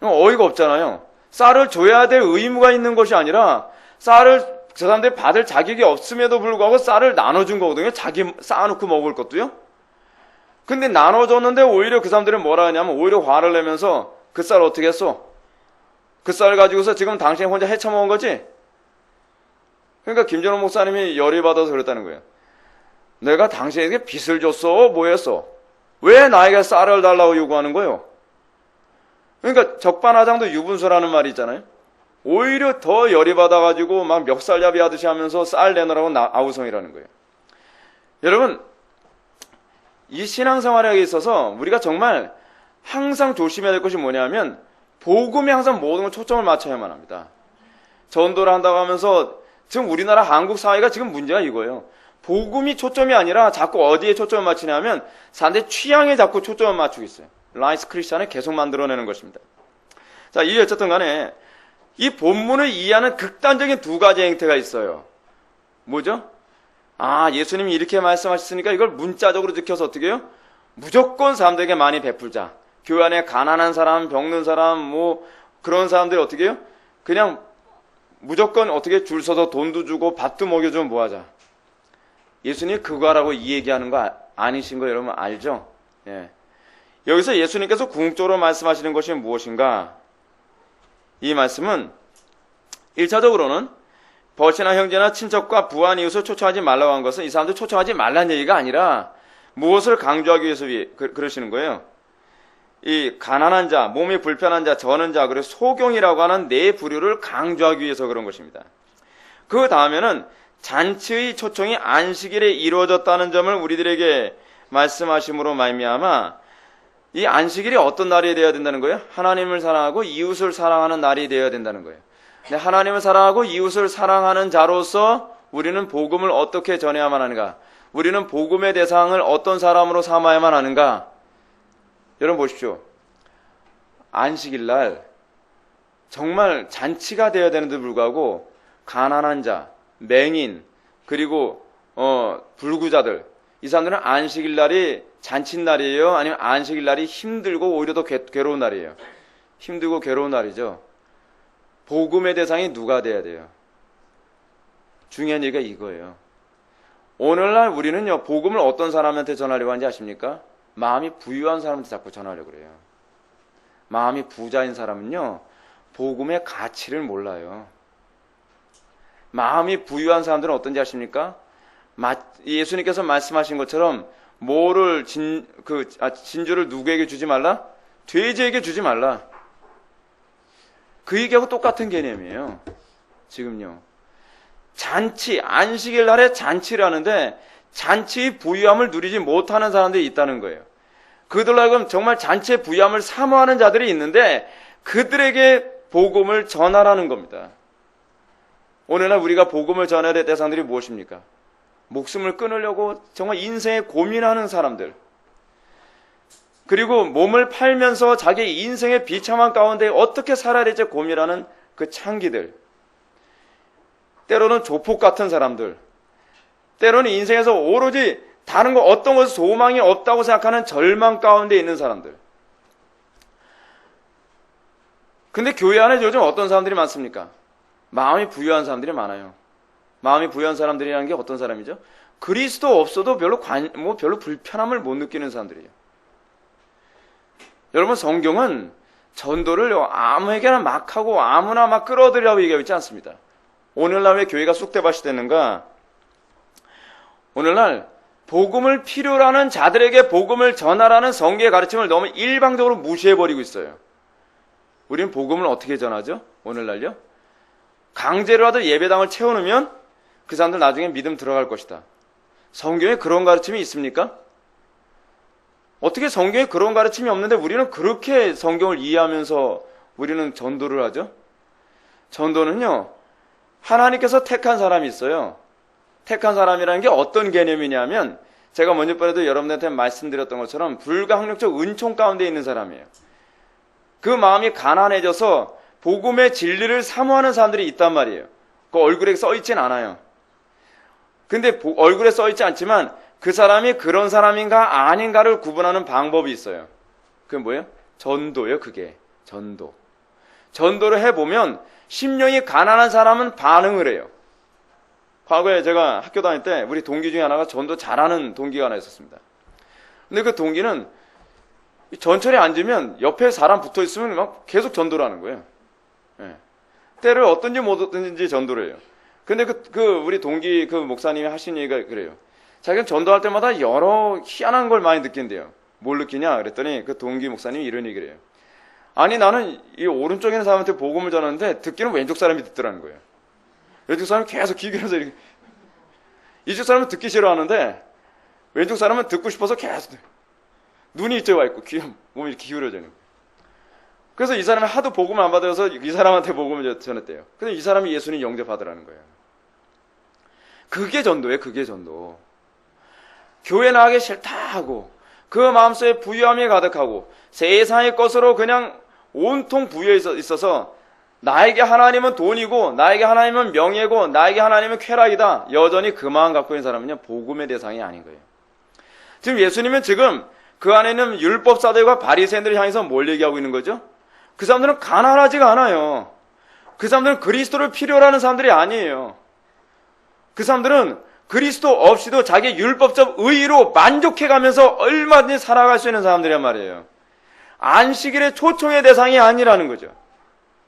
Speaker 1: 어이가 없잖아요. 쌀을 줘야 될 의무가 있는 것이 아니라 쌀을 저 사람들이 받을 자격이 없음에도 불구하고 쌀을 나눠준 거거든요. 자기 쌓아놓고 먹을 것도요. 근데 나눠줬는데 오히려 그 사람들은 뭐라 하냐면 오히려 화를 내면서 그 쌀 어떻게 했어? 그 쌀 가지고서 지금 당신이 혼자 헤쳐먹은 거지? 그러니까 김준호 목사님이 열이 받아서 그랬다는 거예요. 내가 당신에게 빚을 줬어? 뭐 했어? 왜 나에게 쌀을 달라고 요구하는 거예요? 그러니까 적반하장도 유분수라는 말이 있잖아요. 오히려 더 열이 받아가지고 막 멱살잡이 하듯이 하면서 쌀 내놓으라고 아우성이라는 거예요. 여러분, 이 신앙생활에 있어서 우리가 정말 항상 조심해야 될 것이 뭐냐면 복음에 항상 모든 걸 초점을 맞춰야만 합니다. 전도를 한다고 하면서 지금 우리나라 한국 사회가 지금 문제가 이거예요. 복음이 초점이 아니라 자꾸 어디에 초점을 맞추냐면 사람들의 취향에 자꾸 초점을 맞추고 있어요. 라이스 크리스찬을 계속 만들어내는 것입니다. 자, 이 어쨌든 간에 이 본문을 이해하는 극단적인 두 가지 행태가 있어요. 뭐죠? 아, 예수님이 이렇게 말씀하셨으니까 이걸 문자적으로 느껴서 어떻게 해요? 무조건 사람들에게 많이 베풀자. 교회 안에 가난한 사람, 병든 사람, 뭐 그런 사람들이 어떻게 해요? 그냥 무조건 어떻게 줄 서서 돈도 주고 밥도 먹여주면 뭐하자. 예수님이 그거 하라고 이 얘기하는 거 아니신 거 여러분 알죠? 예. 여기서 예수님께서 궁극적으로 말씀하시는 것이 무엇인가? 이 말씀은 1차적으로는 벗이나 형제나 친척과 부한 이웃을 초청하지 말라고 한 것은 이 사람들 초청하지 말라는 얘기가 아니라 무엇을 강조하기 위해서 그러시는 거예요. 이 가난한 자, 몸이 불편한 자, 저는 자, 그리고 소경이라고 하는 네 부류를 강조하기 위해서 그런 것입니다. 그 다음에는 잔치의 초청이 안식일에 이루어졌다는 점을 우리들에게 말씀하심으로 말미암아 이 안식일이 어떤 날이 되어야 된다는 거예요? 하나님을 사랑하고 이웃을 사랑하는 날이 되어야 된다는 거예요. 근데 하나님을 사랑하고 이웃을 사랑하는 자로서 우리는 복음을 어떻게 전해야만 하는가? 우리는 복음의 대상을 어떤 사람으로 삼아야만 하는가? 여러분 보십시오. 안식일 날 정말 잔치가 되어야 되는데 불구하고 가난한 자, 맹인, 그리고 불구자들, 이 사람들은 안식일 날이 잔칫날이에요? 아니면 안식일 날이 힘들고 오히려 더 괴로운 날이에요? 힘들고 괴로운 날이죠. 복음의 대상이 누가 돼야 돼요? 중요한 얘기가 이거예요. 오늘날 우리는요, 복음을 어떤 사람한테 전하려고 하는지 아십니까? 마음이 부유한 사람한테 자꾸 전하려고 그래요. 마음이 부자인 사람은요, 복음의 가치를 몰라요. 마음이 부유한 사람들은 어떤지 아십니까? 예수님께서 말씀하신 것처럼 뭐를 진주를 누구에게 주지 말라? 돼지에게 주지 말라. 그 얘기하고 똑같은 개념이에요. 지금요. 잔치, 안식일 날에 잔치를 하는데 잔치의 부유함을 누리지 못하는 사람들이 있다는 거예요. 그들하고는 정말 잔치의 부유함을 사모하는 자들이 있는데 그들에게 복음을 전하라는 겁니다. 오늘날 우리가 복음을 전해야 될 대상들이 무엇입니까? 목숨을 끊으려고 정말 인생에 고민하는 사람들, 그리고 몸을 팔면서 자기 인생의 비참한 가운데 어떻게 살아야 될지 고민하는 그 창기들, 때로는 조폭 같은 사람들, 때로는 인생에서 오로지 다른 거 어떤 것에 소망이 없다고 생각하는 절망 가운데 있는 사람들. 근데 교회 안에 요즘 어떤 사람들이 많습니까? 마음이 부유한 사람들이 많아요. 마음이 부유한 사람들이라는 게 어떤 사람이죠? 그리스도 없어도 별로 불편함을 못 느끼는 사람들이에요. 여러분, 성경은 전도를 아무에게나 막 하고 아무나 막 끌어들이라고 얘기하고 있지 않습니다. 오늘날 왜 교회가 쑥대밭이 됐는가? 오늘날 복음을 필요로 하는 자들에게 복음을 전하라는 성경의 가르침을 너무 일방적으로 무시해버리고 있어요. 우리는 복음을 어떻게 전하죠? 오늘날요? 강제로라도 예배당을 채워놓으면 그 사람들 나중에 믿음 들어갈 것이다. 성경에 그런 가르침이 있습니까? 어떻게 성경에 그런 가르침이 없는데 우리는 그렇게 성경을 이해하면서 우리는 전도를 하죠? 전도는요, 하나님께서 택한 사람이 있어요. 택한 사람이라는 게 어떤 개념이냐면, 제가 먼저번에도 여러분들한테 말씀드렸던 것처럼 불가항력적 은총 가운데 있는 사람이에요. 그 마음이 가난해져서 복음의 진리를 사모하는 사람들이 있단 말이에요. 그 얼굴에 써있진 않아요. 근데 얼굴에 써있지 않지만 그 사람이 그런 사람인가 아닌가를 구분하는 방법이 있어요. 그게 뭐예요? 전도예요. 그게 전도. 전도를 해보면 심령이 가난한 사람은 반응을 해요. 과거에 제가 학교 다닐 때 우리 동기 중에 하나가 전도 잘하는 동기가 하나 있었습니다. 근데 그 동기는 전철에 앉으면 옆에 사람 붙어 있으면 막 계속 전도를 하는 거예요. 예. 때를 어떤지 못 어떤지 전도를 해요. 근데 우리 동기 그 목사님이 하신 얘기가 그래요. 자기는 전도할 때마다 여러 희한한 걸 많이 느낀대요. 뭘 느끼냐? 그랬더니 그 동기 목사님이 이런 얘기를 해요. 아니, 나는 이 오른쪽에 있는 사람한테 복음을 전하는데 듣기는 왼쪽 사람이 듣더라는 거예요. 왼쪽 사람은 계속 귀 기울여서 이렇게. 이쪽 사람은 듣기 싫어하는데 왼쪽 사람은 듣고 싶어서 계속 눈이 이쪽에 와 있고 몸이 이렇게 기울여져 있는 거예요. 그래서 이 사람이 하도 복음을 안 받아서 이 사람한테 복음을 전했대요. 근데 이 사람이 예수님 영접하더라는 거예요. 그게 전도예요. 그게 전도. 교회 나가기 싫다 하고 그 마음속에 부유함이 가득하고 세상의 것으로 그냥 온통 부유해 있어서 나에게 하나님은 돈이고 나에게 하나님은 명예고 나에게 하나님은 쾌락이다. 여전히 그 마음 갖고 있는 사람은요, 복음의 대상이 아닌 거예요. 지금 예수님은 지금 그 안에 있는 율법사들과 바리새인들을 향해서 뭘 얘기하고 있는 거죠? 그 사람들은 가난하지가 않아요. 그 사람들은 그리스도를 필요로 하는 사람들이 아니에요. 그 사람들은 그리스도 없이도 자기 율법적 의의로 만족해가면서 얼마든지 살아갈 수 있는 사람들이란 말이에요. 안식일의 초청의 대상이 아니라는 거죠.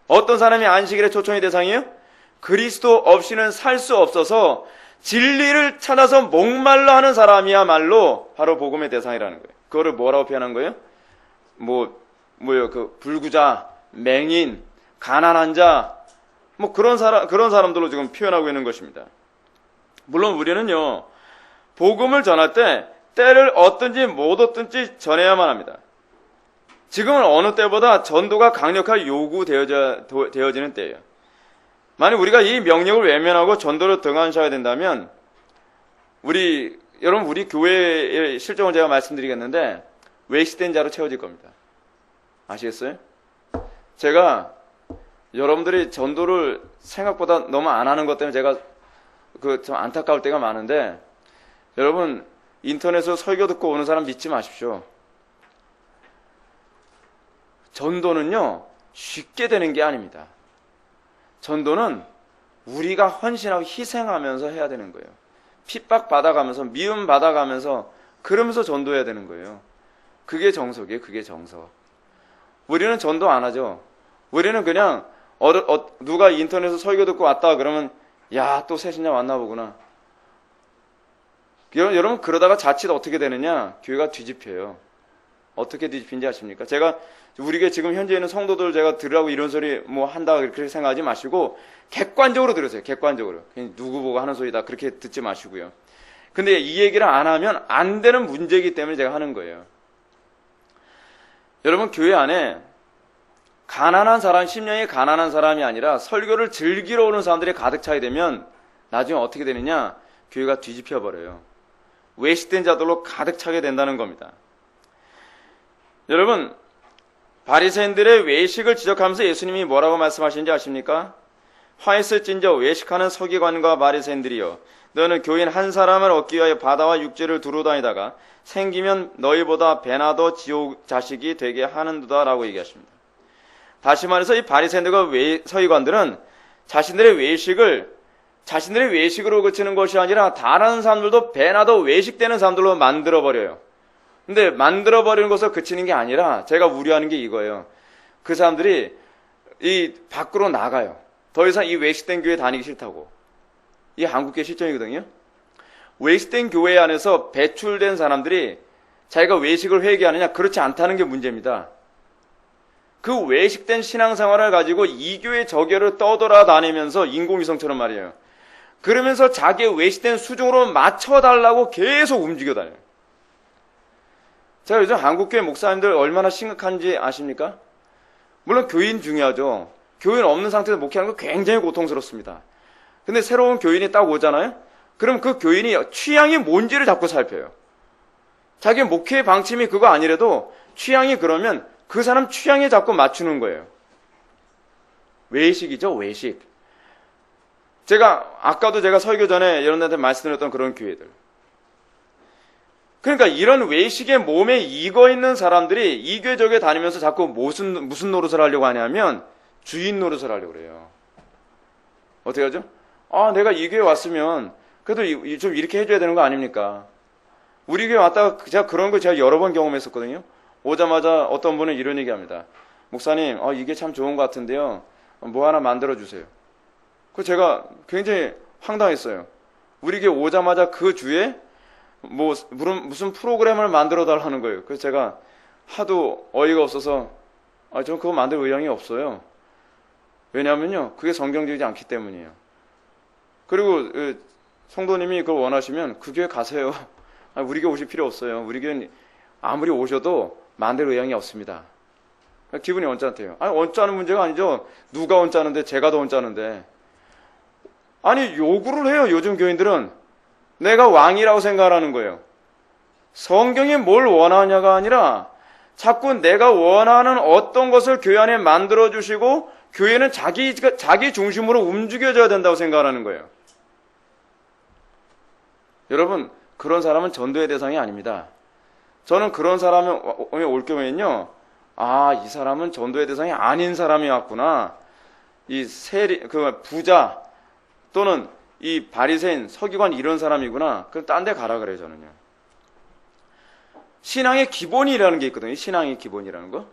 Speaker 1: 어떤 사람이 안식일의 초청의 대상이에요? 그리스도 없이는 살 수 없어서 진리를 찾아서 목말라 하는 사람이야말로 바로 복음의 대상이라는 거예요. 그거를 뭐라고 표현한 거예요? 불구자, 맹인, 가난한 자, 그런 사람들로 지금 표현하고 있는 것입니다. 물론 우리는요, 복음을 전할 때 때를 얻든지 못 얻든지 전해야만 합니다. 지금은 어느 때보다 전도가 강력하게 요구되어지는 때예요. 만약 우리가 이 명령을 외면하고 전도를 등한시해야 된다면 여러분 우리 교회의 실정을 제가 말씀드리겠는데 외식된 자로 채워질 겁니다. 아시겠어요? 제가 여러분들이 전도를 생각보다 너무 안 하는 것 때문에 제가 좀 안타까울 때가 많은데, 여러분 인터넷으로 설교 듣고 오는 사람 믿지 마십시오. 전도는요, 쉽게 되는 게 아닙니다. 전도는 우리가 헌신하고 희생하면서 해야 되는 거예요. 핍박받아가면서, 미움 받아가면서, 그러면서 전도해야 되는 거예요. 그게 정석이에요. 그게 정석. 우리는 전도 안 하죠. 우리는 그냥 누가 인터넷에서 설교 듣고 왔다 그러면 야, 또 새 신자 왔나 보구나. 여러분 그러다가 자칫 어떻게 되느냐? 교회가 뒤집혀요. 어떻게 뒤집힌지 아십니까? 우리 교회 지금 현재 있는 성도들 제가 들으라고 이런 소리 한다 그렇게 생각하지 마시고 객관적으로 들으세요. 객관적으로. 그냥 누구 보고 하는 소리다 그렇게 듣지 마시고요. 근데 이 얘기를 안 하면 안 되는 문제이기 때문에 제가 하는 거예요. 여러분 교회 안에 가난한 사람, 심령이 가난한 사람이 아니라 설교를 즐기러 오는 사람들이 가득 차게 되면 나중에 어떻게 되느냐? 교회가 뒤집혀 버려요. 외식된 자들로 가득 차게 된다는 겁니다. 여러분, 바리새인들의 외식을 지적하면서 예수님이 뭐라고 말씀하시는지 아십니까? 화했을진저 외식하는 서기관과 바리새인들이여, 너는 교인 한 사람을 얻기 위하여 바다와 육지를 두루 다니다가 생기면 너희보다 배나 더 지옥 자식이 되게 하는도다 라고 얘기하십니다. 다시 말해서 이 바리새인들과 서기관들은 자신들의 외식을 자신들의 외식으로 그치는 것이 아니라 다른 사람들도 배나도 외식되는 사람들로 만들어버려요. 근데 만들어버리는 것으로 그치는 게 아니라 제가 우려하는 게 이거예요. 그 사람들이 이 밖으로 나가요. 더 이상 이 외식된 교회 다니기 싫다고. 이게 한국교회 실정이거든요. 외식된 교회 안에서 배출된 사람들이 자기가 외식을 회개하느냐? 그렇지 않다는 게 문제입니다. 그 외식된 신앙생활을 가지고 이 교회 저 교회를 떠돌아다니면서 인공위성처럼 말이에요. 그러면서 자기의 외식된 수준으로 맞춰달라고 계속 움직여 다녀요. 제가 요즘 한국교회 목사님들 얼마나 심각한지 아십니까? 물론 교인 중요하죠. 교인 없는 상태에서 목회하는 거 굉장히 고통스럽습니다. 근데 새로운 교인이 딱 오잖아요? 그럼 그 교인이 취향이 뭔지를 자꾸 살펴요. 자기 목회의 방침이 그거 아니라도 취향이 그러면 그 사람 취향에 자꾸 맞추는 거예요. 외식이죠, 외식. 아까도 제가 설교 전에 여러분들한테 말씀드렸던 그런 교회들. 그러니까 이런 외식의 몸에 익어 있는 사람들이 이 교회 저 교회 다니면서 자꾸 무슨 노릇을 하려고 하냐면 주인 노릇을 하려고 그래요. 어떻게 하죠? 내가 이 교회 왔으면 그래도 좀 이렇게 해줘야 되는 거 아닙니까? 우리 교회 왔다가 제가 그런 거 제가 여러 번 경험했었거든요. 오자마자 어떤 분은 이런 얘기 합니다. 목사님, 이게 참 좋은 것 같은데요. 뭐 하나 만들어주세요. 그 제가 굉장히 황당했어요. 우리 교회 오자마자 그 주에 무슨 프로그램을 만들어 달라는 거예요. 그래서 제가 하도 어이가 없어서 저는 그거 만들 의향이 없어요. 왜냐하면요, 그게 성경적이지 않기 때문이에요. 그리고 성도님이 그걸 원하시면 그 교회 가세요. 우리 교회 오실 필요 없어요. 우리 교회는 아무리 오셔도 만들 의향이 없습니다. 기분이 언짢대요. 언짢은 문제가 아니죠. 누가 언짢은데 제가 더 언짢은데. 아니 요구를 해요. 요즘 교인들은 내가 왕이라고 생각하는 거예요. 성경이 뭘 원하냐가 아니라 자꾸 내가 원하는 어떤 것을 교회 안에 만들어 주시고 교회는 자기 중심으로 움직여져야 된다고 생각하는 거예요. 여러분, 그런 사람은 전도의 대상이 아닙니다. 저는 그런 사람이 올 경우에는요, 이 사람은 전도의 대상이 아닌 사람이 왔구나. 부자 또는 이 바리새인, 서기관 이런 사람이구나. 그럼 딴 데 가라 그래요, 저는요. 신앙의 기본이라는 게 있거든요. 신앙의 기본이라는 거.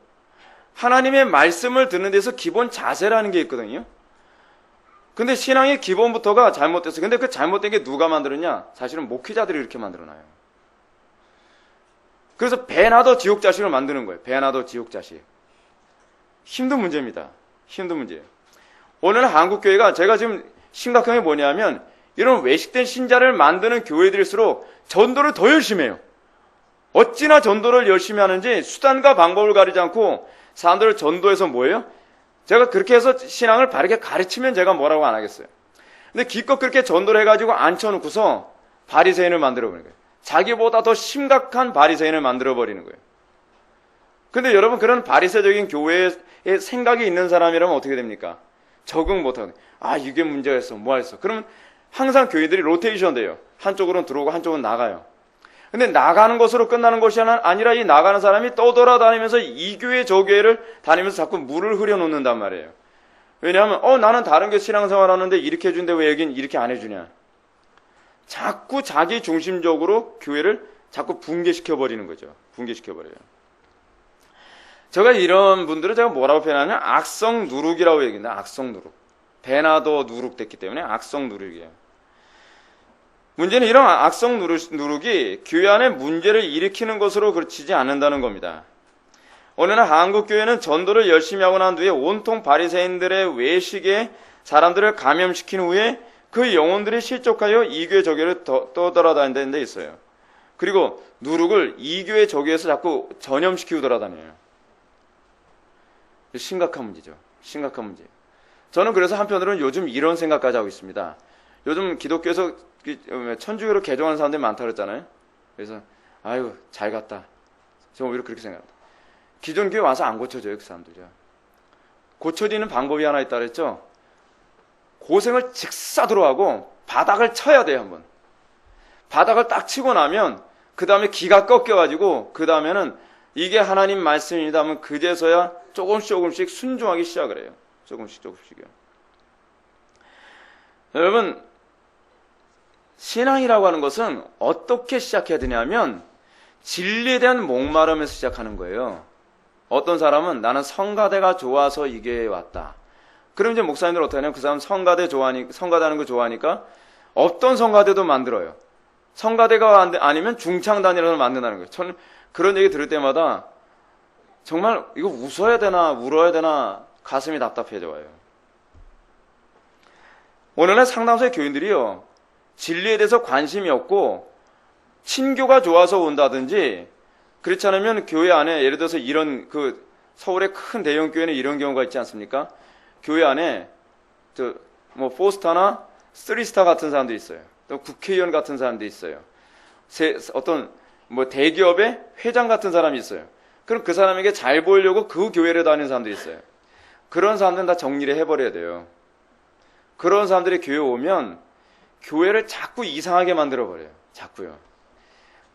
Speaker 1: 하나님의 말씀을 듣는 데서 기본 자세라는 게 있거든요. 근데 신앙의 기본부터가 잘못됐어요. 근데 그 잘못된 게 누가 만들었냐? 사실은 목회자들이 이렇게 만들어놔요. 그래서 배나더 지옥자식을 만드는 거예요. 배나더 지옥자식. 힘든 문제입니다. 힘든 문제예요. 오늘 한국교회가 제가 지금 심각한 게 뭐냐면 이런 외식된 신자를 만드는 교회들일수록 전도를 더 열심히 해요. 어찌나 전도를 열심히 하는지 수단과 방법을 가리지 않고 사람들을 전도해서 뭐예요? 제가 그렇게 해서 신앙을 바르게 가르치면 제가 뭐라고 안 하겠어요. 근데 기껏 그렇게 전도를 해가지고 앉혀놓고서 바리새인을 만들어버리는 거예요. 자기보다 더 심각한 바리새인을 만들어버리는 거예요. 근데 여러분, 그런 바리새적인 교회에 생각이 있는 사람이라면 어떻게 됩니까? 적응 못하고, 이게 문제가 있어, 뭐 했어. 그러면 항상 교회들이 로테이션 돼요. 한쪽으로는 들어오고 한쪽은 나가요. 근데 나가는 것으로 끝나는 것이 아니라 이 나가는 사람이 떠돌아다니면서 이 교회 저 교회를 다니면서 자꾸 물을 흐려놓는단 말이에요. 왜냐하면 나는 다른 교회 신앙생활 하는데 이렇게 해준데 왜 여긴 이렇게 안 해주냐. 자꾸 자기 중심적으로 교회를 자꾸 붕괴시켜버리는 거죠. 붕괴시켜버려요. 제가 이런 분들을 제가 뭐라고 표현하냐면 악성 누룩이라고 얘기합니다. 악성 누룩. 배나더 누룩됐기 때문에 악성 누룩이에요. 문제는 이런 악성 누룩이 교회 안에 문제를 일으키는 것으로 그치지 않는다는 겁니다. 어느 날 한국교회는 전도를 열심히 하고 난 뒤에 온통 바리새인들의 외식에 사람들을 감염시킨 후에 그 영혼들이 실족하여 이 교회 저 교회를 떠돌아다니는 데 있어요. 그리고 누룩을 이 교회 저 교회에서 자꾸 전염시키고 돌아다녀요. 심각한 문제죠. 심각한 문제. 저는 그래서 한편으로는 요즘 이런 생각까지 하고 있습니다. 요즘 기독교에서 천주교로 개종하는 사람들이 많다 그랬잖아요. 그래서 잘 갔다. 저는 오히려 그렇게 생각합니다. 기존 교회 와서 안 고쳐져요, 그 사람들이요. 고쳐지는 방법이 하나 있다 그랬죠. 고생을 직사도로 하고 바닥을 쳐야 돼요, 한번. 바닥을 딱 치고 나면 그 다음에 기가 꺾여가지고 그 다음에는 이게 하나님 말씀입니다 하면 그제서야 조금씩 순종하기 시작을 해요. 조금씩요. 여러분, 신앙이라고 하는 것은 어떻게 시작해야 되냐면 진리에 대한 목마름에서 시작하는 거예요. 어떤 사람은 나는 성가대가 좋아서 이 교회에 왔다. 그럼 이제 목사님들 어떻게 하냐면 그 사람 성가대하는 거 좋아하니까 어떤 성가대도 만들어요. 성가대가 아니면 중창단이라도 만든다는 거예요. 저는 그런 얘기 들을 때마다 정말 이거 웃어야 되나 울어야 되나 가슴이 답답해져요. 오늘날 상당수의 교인들이요, 진리에 대해서 관심이 없고 친교가 좋아서 온다든지, 그렇지 않으면 교회 안에 예를 들어서 이런 서울의 큰 대형 교회는 이런 경우가 있지 않습니까? 교회 안에 포스타나 3스타 같은 사람도 있어요. 또 국회의원 같은 사람도 있어요. 어떤 대기업의 회장 같은 사람이 있어요. 그럼 그 사람에게 잘 보이려고 그 교회를 다니는 사람도 있어요. 그런 사람들은 다 정리를 해버려야 돼요. 그런 사람들이 교회에 오면 교회를 자꾸 이상하게 만들어버려요. 자꾸요.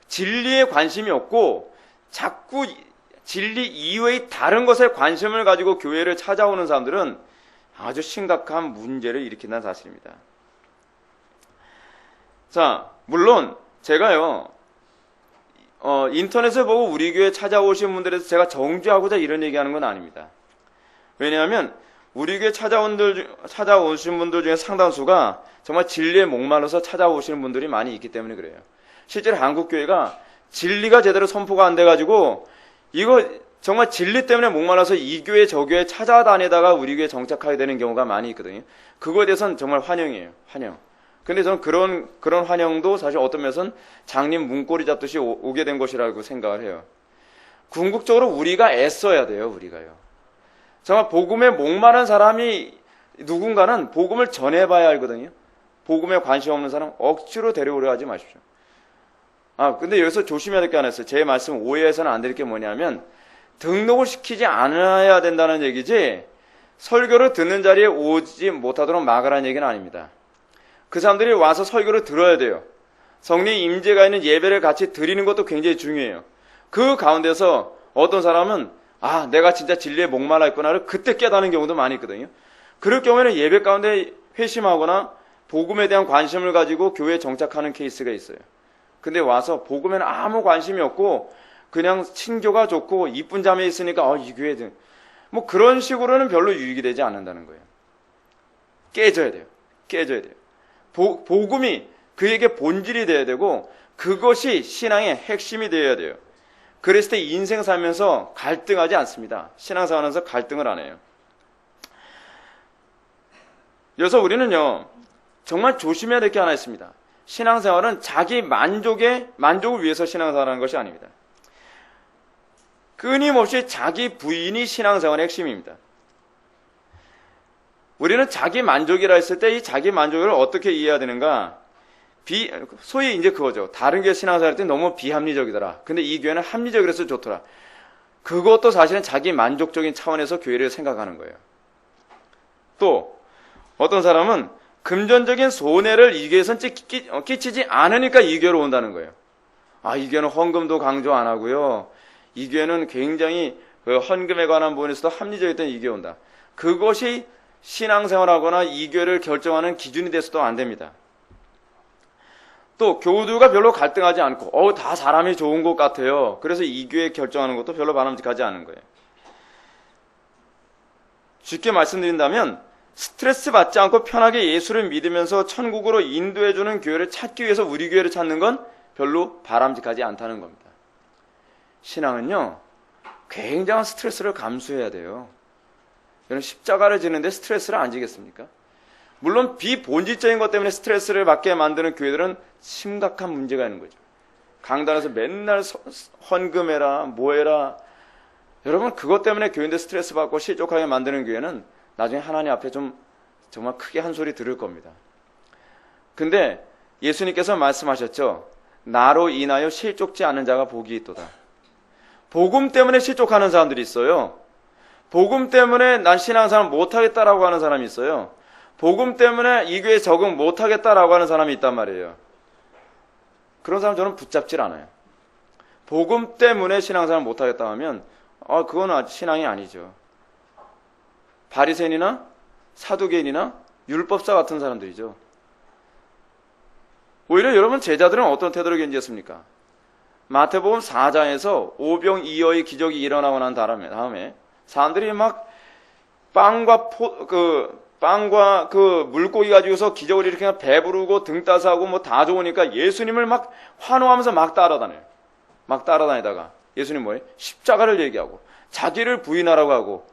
Speaker 1: 진리에 관심이 없고 자꾸 진리 이외의 다른 것에 관심을 가지고 교회를 찾아오는 사람들은 아주 심각한 문제를 일으킨다는 사실입니다. 자, 물론 제가요, 인터넷을 보고 우리 교회 찾아오신 분들에서 제가 정죄하고자 이런 얘기하는 건 아닙니다. 왜냐하면 우리 교회 찾아오신 분들 중에 상당수가 정말 진리에 목말라서 찾아오시는 분들이 많이 있기 때문에 그래요. 실제로 한국 교회가 진리가 제대로 선포가 안 돼가지고 이거 정말 진리 때문에 목말라서 이 교회 저 교회 찾아다니다가 우리 교회에 정착하게 되는 경우가 많이 있거든요. 그거에 대해서는 정말 환영이에요. 환영. 근데 저는 그런 환영도 사실 어떤 면에서는 장님 문고리 잡듯이 오게 된 것이라고 생각을 해요. 궁극적으로 우리가 애써야 돼요. 우리가요. 정말 복음에 목마른 사람이 누군가는 복음을 전해봐야 알거든요. 복음에 관심 없는 사람 억지로 데려오려 하지 마십시오. 근데 여기서 조심해야 될 게 하나 있어요. 제 말씀 오해해서는 안 될 게 뭐냐면 등록을 시키지 않아야 된다는 얘기지 설교를 듣는 자리에 오지 못하도록 막으라는 얘기는 아닙니다. 그 사람들이 와서 설교를 들어야 돼요. 성령 임재가 있는 예배를 같이 드리는 것도 굉장히 중요해요. 그 가운데서 어떤 사람은 내가 진짜 진리에 목말라 있구나를 그때 깨닫는 경우도 많이 있거든요. 그럴 경우에는 예배 가운데 회심하거나 복음에 대한 관심을 가지고 교회에 정착하는 케이스가 있어요. 근데 와서 복음에는 아무 관심이 없고 그냥 친교가 좋고 이쁜 자매 있으니까 이 교회든 그런 식으로는 별로 유익이 되지 않는다는 거예요. 깨져야 돼요. 복음이 그에게 본질이 되어야 되고 그것이 신앙의 핵심이 되어야 돼요. 그랬을 때 인생 살면서 갈등하지 않습니다. 신앙생활하면서 갈등을 안 해요. 그래서 우리는요, 정말 조심해야 될 게 하나 있습니다. 신앙생활은 자기 만족을 위해서 신앙생활하는 것이 아닙니다. 끊임없이 자기 부인이 신앙생활의 핵심입니다. 우리는 자기 만족이라 했을 때 이 자기 만족을 어떻게 이해해야 되는가? 소위 이제 그거죠. 다른 교회 신앙생활 할 때 너무 비합리적이더라. 근데 이 교회는 합리적이라서 좋더라. 그것도 사실은 자기 만족적인 차원에서 교회를 생각하는 거예요. 또 어떤 사람은 금전적인 손해를 이 교회에선 끼치지 않으니까 이 교회로 온다는 거예요. 이 교회는 헌금도 강조 안 하고요. 이 교회는 굉장히 헌금에 관한 부분에서도 합리적이었던 이 교회 온다. 그것이 신앙생활하거나 이 교회를 결정하는 기준이 돼서도 안 됩니다. 또 교우들과 별로 갈등하지 않고 다 사람이 좋은 것 같아요. 그래서 이 교회 결정하는 것도 별로 바람직하지 않은 거예요. 쉽게 말씀드린다면 스트레스 받지 않고 편하게 예수를 믿으면서 천국으로 인도해주는 교회를 찾기 위해서 우리 교회를 찾는 건 별로 바람직하지 않다는 겁니다. 신앙은요, 굉장한 스트레스를 감수해야 돼요. 여러분, 십자가를 지는데 스트레스를 안 지겠습니까? 물론 비본질적인 것 때문에 스트레스를 받게 만드는 교회들은 심각한 문제가 있는 거죠. 강단에서 맨날 헌금해라 뭐해라. 여러분, 그것 때문에 교인들 스트레스 받고 실족하게 만드는 교회는 나중에 하나님 앞에 좀 정말 크게 한 소리 들을 겁니다. 근데 예수님께서 말씀하셨죠. 나로 인하여 실족지 않은 자가 복이 있도다. 복음 때문에 실족하는 사람들이 있어요. 복음 때문에 난 신앙생활 못하겠다라고 하는 사람이 있어요. 복음 때문에 이 교회에 적응 못하겠다라고 하는 사람이 있단 말이에요. 그런 사람 저는 붙잡질 않아요. 복음 때문에 신앙생활 못하겠다 하면 그건 신앙이 아니죠. 바리새인이나 사두개인이나 율법사 같은 사람들이죠. 오히려 여러분 제자들은 어떤 태도를 견지했습니까? 마태복음 4장에서 오병이어의 기적이 일어나고 난 다음에 사람들이 막 빵과 그 물고기 가지고서 기적을 일으키면 배부르고 등 따스하고 뭐 다 좋으니까 예수님을 막 환호하면서 막 따라다녀요. 막 따라다니다가 예수님 뭐예요? 십자가를 얘기하고 자기를 부인하라고 하고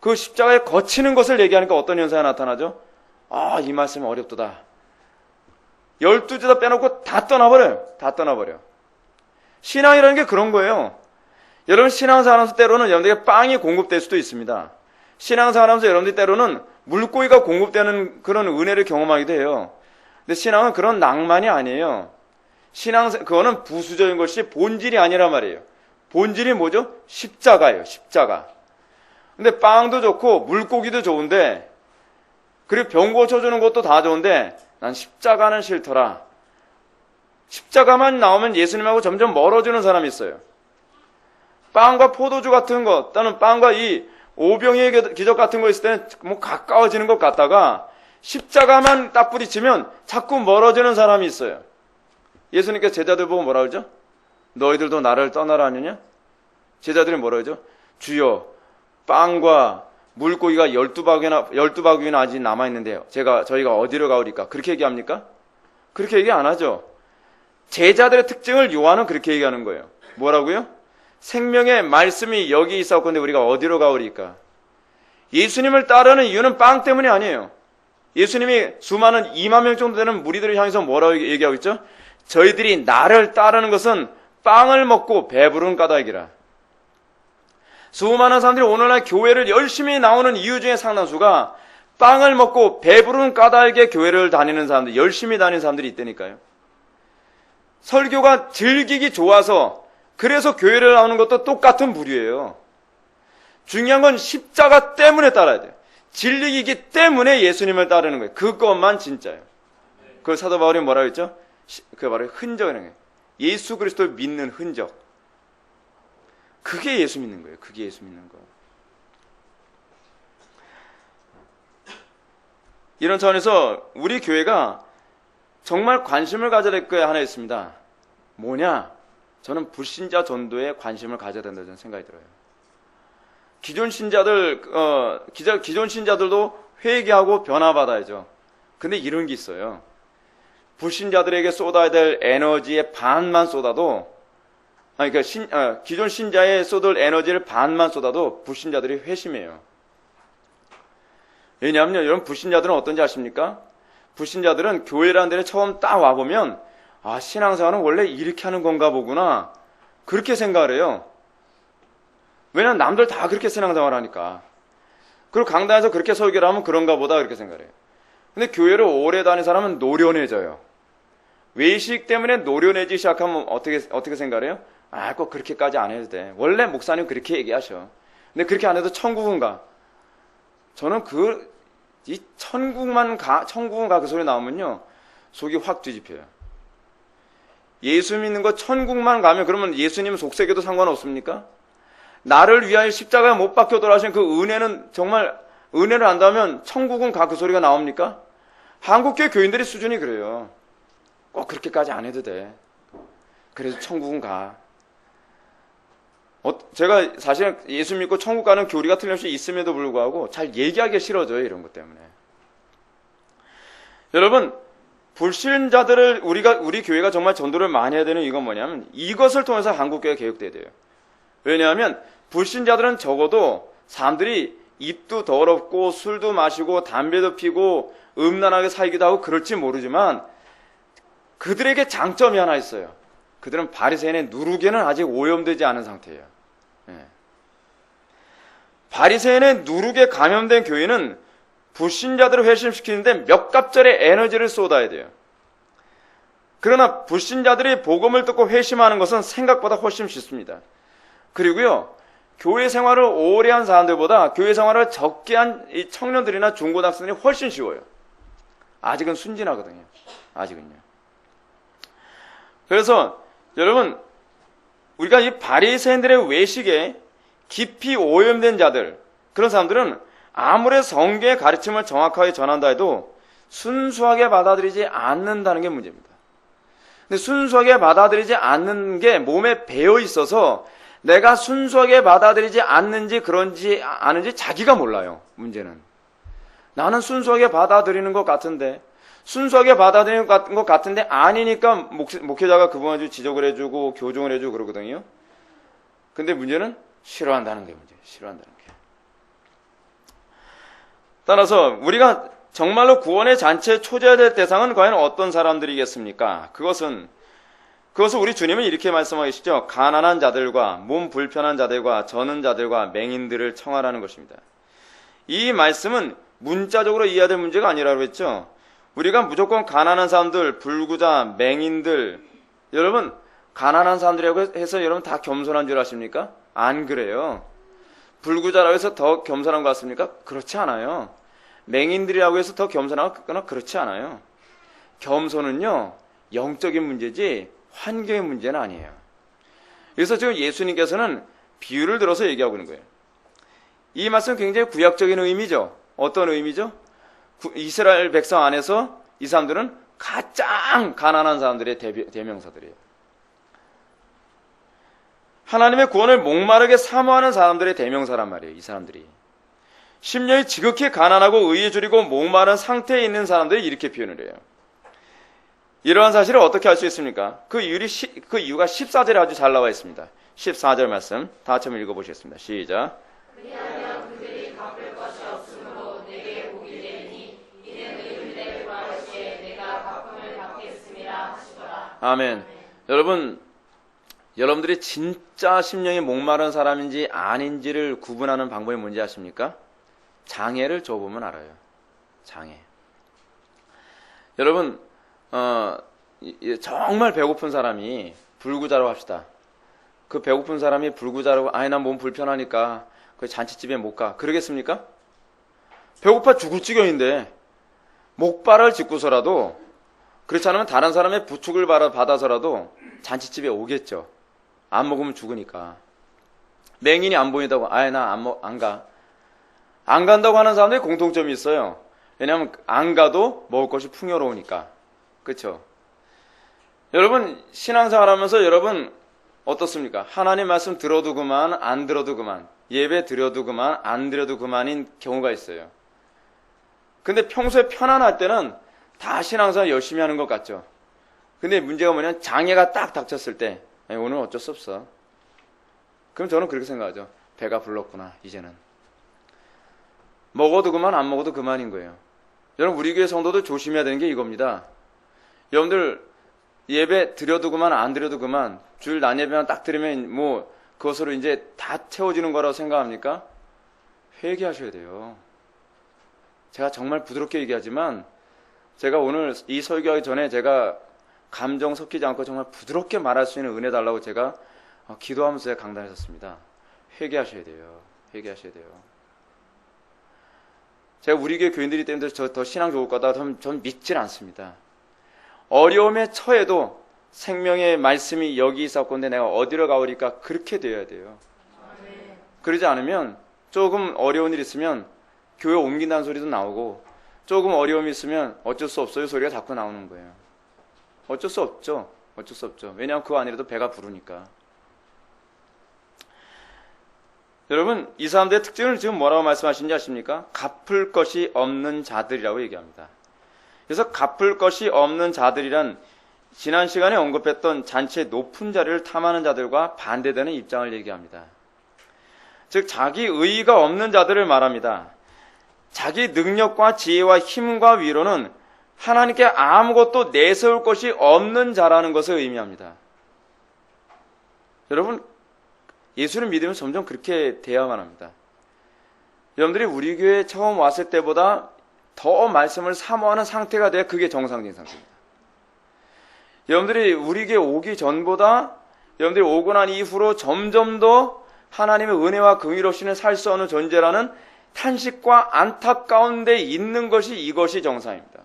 Speaker 1: 그 십자가에 거치는 것을 얘기하니까 어떤 현상이 나타나죠? 아, 이 말씀은 어렵도다. 12제자 빼놓고 다 떠나버려요. 다 떠나버려. 신앙이라는 게 그런 거예요. 여러분 신앙생활하면서 때로는 여러분들에게 빵이 공급될 수도 있습니다. 신앙생활하면서 여러분들이 때로는 물고기가 공급되는 그런 은혜를 경험하기도 해요. 근데 신앙은 그런 낭만이 아니에요. 그거는 부수적인 것이 본질이 아니란 말이에요. 본질이 뭐죠? 십자가예요. 십자가. 근데 빵도 좋고 물고기도 좋은데 그리고 병 고쳐주는 것도 다 좋은데 난 십자가는 싫더라. 십자가만 나오면 예수님하고 점점 멀어지는 사람이 있어요. 빵과 포도주 같은 거 또는 빵과 이 오병이의 기적 같은 거 있을 때는 뭐 가까워지는 것 같다가 십자가만 딱 부딪히면 자꾸 멀어지는 사람이 있어요. 예수님께서 제자들 보고 뭐라 그러죠? 너희들도 나를 떠나라 하느냐? 제자들이 뭐라 그러죠? 주여 빵과 물고기가 12바구니나 아직 남아있는데요. 저희가 어디로 가오리까? 그렇게 얘기합니까? 그렇게 얘기 안 하죠. 제자들의 특징을 요한은 그렇게 얘기하는 거예요. 뭐라고요? 생명의 말씀이 여기 있었건데 우리가 어디로 가오리까? 예수님을 따르는 이유는 빵 때문이 아니에요. 예수님이 수많은 2만 명 정도 되는 무리들을 향해서 뭐라고 얘기하고 있죠? 저희들이 나를 따르는 것은 빵을 먹고 배부른 까닭이라. 수많은 사람들이 오늘날 교회를 열심히 나오는 이유 중에 상당수가 빵을 먹고 배부른 까닭에 교회를 다니는 사람들, 열심히 다니는 사람들이 있다니까요. 설교가 즐기기 좋아서 그래서 교회를 나오는 것도 똑같은 부류예요. 중요한 건 십자가 때문에 따라야 돼요. 진리이기 때문에 예수님을 따르는 거예요. 그것만 진짜예요. 그걸 사도 바울이 뭐라고 했죠? 그게 바로 흔적이라는 거예요. 예수 그리스도를 믿는 흔적. 그게 예수 믿는 거예요. 그게 예수 믿는 거. 이런 차원에서 우리 교회가 정말 관심을 가져야 될 게 하나 있습니다. 뭐냐? 저는 불신자 전도에 관심을 가져야 된다는 생각이 들어요. 기존 신자들도 회개하고 변화받아야죠. 근데 이런 게 있어요. 불신자들에게 쏟아야 될 에너지의 반만 쏟아도, 기존 신자에 쏟을 에너지를 반만 쏟아도 불신자들이 회심해요. 왜냐하면 여러분 불신자들은 어떤지 아십니까? 불신자들은 교회라는 데를 처음 딱 와보면 아, 신앙생활은 원래 이렇게 하는 건가 보구나. 그렇게 생각을 해요. 왜냐면 남들 다 그렇게 신앙생활 하니까. 그리고 강단에서 그렇게 설교를 하면 그런가 보다 그렇게 생각을 해요. 근데 교회를 오래 다닌 사람은 노련해져요. 외식 때문에 노련해지기 시작하면 어떻게 생각을 해요? 아, 꼭 그렇게까지 안 해도 돼. 원래 목사님 그렇게 얘기하셔. 근데 그렇게 안 해도 천국은 가. 저는 이 천국은 가 그 소리 나오면요. 속이 확 뒤집혀요. 예수 믿는 거 천국만 가면 그러면 예수님 속세계도 상관없습니까? 나를 위하여 십자가에 못 박혀 돌아가신 그 은혜는 정말 은혜를 안다면 천국은 가 그 소리가 나옵니까? 한국교회 교인들의 수준이 그래요. 꼭 그렇게까지 안 해도 돼. 그래서 천국은 가. 제가 사실 예수 믿고 천국 가는 교리가 틀림없이 있음에도 불구하고 잘 얘기하기 싫어져요. 이런 것 때문에. 여러분 불신자들을 우리 교회가 정말 전도를 많이 해야 되는 이건 뭐냐면 이것을 통해서 한국교회가 개혁돼야 돼요. 왜냐하면 불신자들은 적어도 사람들이 입도 더럽고 술도 마시고 담배도 피고 음란하게 살기도 하고 그럴지 모르지만 그들에게 장점이 하나 있어요. 그들은 바리새인의 누룩에는 아직 오염되지 않은 상태예요. 바리새인의 누룩에 감염된 교회는 불신자들을 회심시키는데 몇 갑절의 에너지를 쏟아야 돼요. 그러나 불신자들이 복음을 듣고 회심하는 것은 생각보다 훨씬 쉽습니다. 그리고요, 교회 생활을 오래 한 사람들보다 교회 생활을 적게 한 이 청년들이나 중고등학생들이 훨씬 쉬워요. 아직은 순진하거든요. 아직은요. 그래서 여러분, 우리가 이 바리새인들의 외식에 깊이 오염된 자들, 그런 사람들은 아무리 성경의 가르침을 정확하게 전한다 해도 순수하게 받아들이지 않는다는 게 문제입니다. 근데 순수하게 받아들이지 않는 게 몸에 배어 있어서 내가 순수하게 받아들이지 않는지 그런지 아는지 자기가 몰라요. 문제는. 나는 순수하게 받아들이는 것 같은데 순수하게 받아들이는 것 같은데 아니니까 목회자가 그 부분을 지적을 해주고 교정을 해주고 그러거든요. 근데 문제는 싫어한다는 게 문제예요. 싫어한다는 게. 따라서 우리가 정말로 구원의 잔치에 초대해야 될 대상은 과연 어떤 사람들이겠습니까? 그것은 우리 주님은 이렇게 말씀하시죠. 가난한 자들과 몸 불편한 자들과 저는 자들과 맹인들을 청하라는 것입니다. 이 말씀은 문자적으로 이해해야 될 문제가 아니라고 했죠. 우리가 무조건 가난한 사람들, 불구자, 맹인들, 여러분 가난한 사람들이라고 해서 여러분 다 겸손한 줄 아십니까? 안 그래요. 불구자라고 해서 더 겸손한 것 같습니까? 그렇지 않아요. 맹인들이라고 해서 더 겸손하거나 그렇지 않아요. 겸손은요, 영적인 문제지 환경의 문제는 아니에요. 그래서 지금 예수님께서는 비유를 들어서 얘기하고 있는 거예요. 이 말씀은 굉장히 구약적인 의미죠. 어떤 의미죠? 이스라엘 백성 안에서 이 사람들은 가장 가난한 사람들의 대명사들이에요. 하나님의 구원을 목마르게 사모하는 사람들의 대명사란 말이에요. 이 사람들이. 심령이 지극히 가난하고 의에 줄이고 목마른 상태에 있는 사람들이 이렇게 표현을 해요. 이러한 사실을 어떻게 알 수 있습니까? 그 이유가 14절에 아주 잘 나와 있습니다. 14절 말씀 다 같이 한번 읽어보시겠습니다. 시작.
Speaker 2: 왜냐하면 그들이 갚을 것이 없으므로 내게 복이 되리니 이는 의인들의 구할 시에 내가 갚음을 받겠음이라 하시더라.
Speaker 1: 아멘. 여러분들이 진짜 심령이 목마른 사람인지 아닌지를 구분하는 방법이 뭔지 아십니까? 장애를 줘보면 알아요. 장애. 여러분 정말 배고픈 사람이 불구자라고 합시다. 그 배고픈 사람이 불구자라고 아니 난 몸 불편하니까 그 잔치집에 못 가. 그러겠습니까? 배고파 죽을 지경인데 목발을 짚고서라도 그렇지 않으면 다른 사람의 부축을 받아서라도 잔치집에 오겠죠. 안 먹으면 죽으니까. 맹인이 안 보인다고 아예 나 안 가. 안 간다고 하는 사람들이 공통점이 있어요. 왜냐하면 안 가도 먹을 것이 풍요로우니까. 그렇죠? 여러분 신앙생활 하면서 여러분 어떻습니까? 하나님 말씀 들어도 그만 안 들어도 그만 예배 드려도 그만 안 드려도 그만인 경우가 있어요. 근데 평소에 편안할 때는 다 신앙생활 열심히 하는 것 같죠. 근데 문제가 뭐냐면 장애가 딱 닥쳤을 때 오늘 어쩔 수 없어. 그럼 저는 그렇게 생각하죠. 배가 불렀구나 이제는. 먹어도 그만 안 먹어도 그만인 거예요. 여러분 우리 교회 성도들 조심해야 되는 게 이겁니다. 여러분들 예배 드려도 그만 안 드려도 그만 주일 낮 예배만 딱 드리면 뭐 그것으로 이제 다 채워지는 거라고 생각합니까? 회개하셔야 돼요. 제가 정말 부드럽게 얘기하지만 제가 오늘 이 설교하기 전에 제가 감정 섞이지 않고 정말 부드럽게 말할 수 있는 은혜 달라고 제가 기도하면서 제가 강단했었습니다. 회개하셔야 돼요. 회개하셔야 돼요. 제가 우리 교회 교인들이 때문에 더 신앙 좋을 거다 전 믿질 않습니다. 어려움에 처해도 생명의 말씀이 여기 있었건데 내가 어디로 가오리까 그렇게 되어야 돼요. 그러지 않으면 조금 어려운 일 있으면 교회 옮긴다는 소리도 나오고 조금 어려움이 있으면 어쩔 수 없어요 소리가 자꾸 나오는 거예요. 어쩔 수 없죠. 어쩔 수 없죠. 왜냐하면 그 안이라도 배가 부르니까. 여러분 이 사람들의 특징을 지금 뭐라고 말씀하시는지 아십니까? 갚을 것이 없는 자들이라고 얘기합니다. 그래서 갚을 것이 없는 자들이란 지난 시간에 언급했던 잔치의 높은 자리를 탐하는 자들과 반대되는 입장을 얘기합니다. 즉 자기 의의가 없는 자들을 말합니다. 자기 능력과 지혜와 힘과 위로는 하나님께 아무것도 내세울 것이 없는 자라는 것을 의미합니다. 여러분 예수를 믿으면 점점 그렇게 돼야만 합니다. 여러분들이 우리 교회에 처음 왔을 때보다 더 말씀을 사모하는 상태가 돼야 그게 정상적인 상태입니다. 여러분들이 우리 교회 오기 전보다 여러분들이 오고 난 이후로 점점 더 하나님의 은혜와 긍휼없이는 살 수 없는 존재라는 탄식과 안타까운 데 있는 것이 이것이 정상입니다.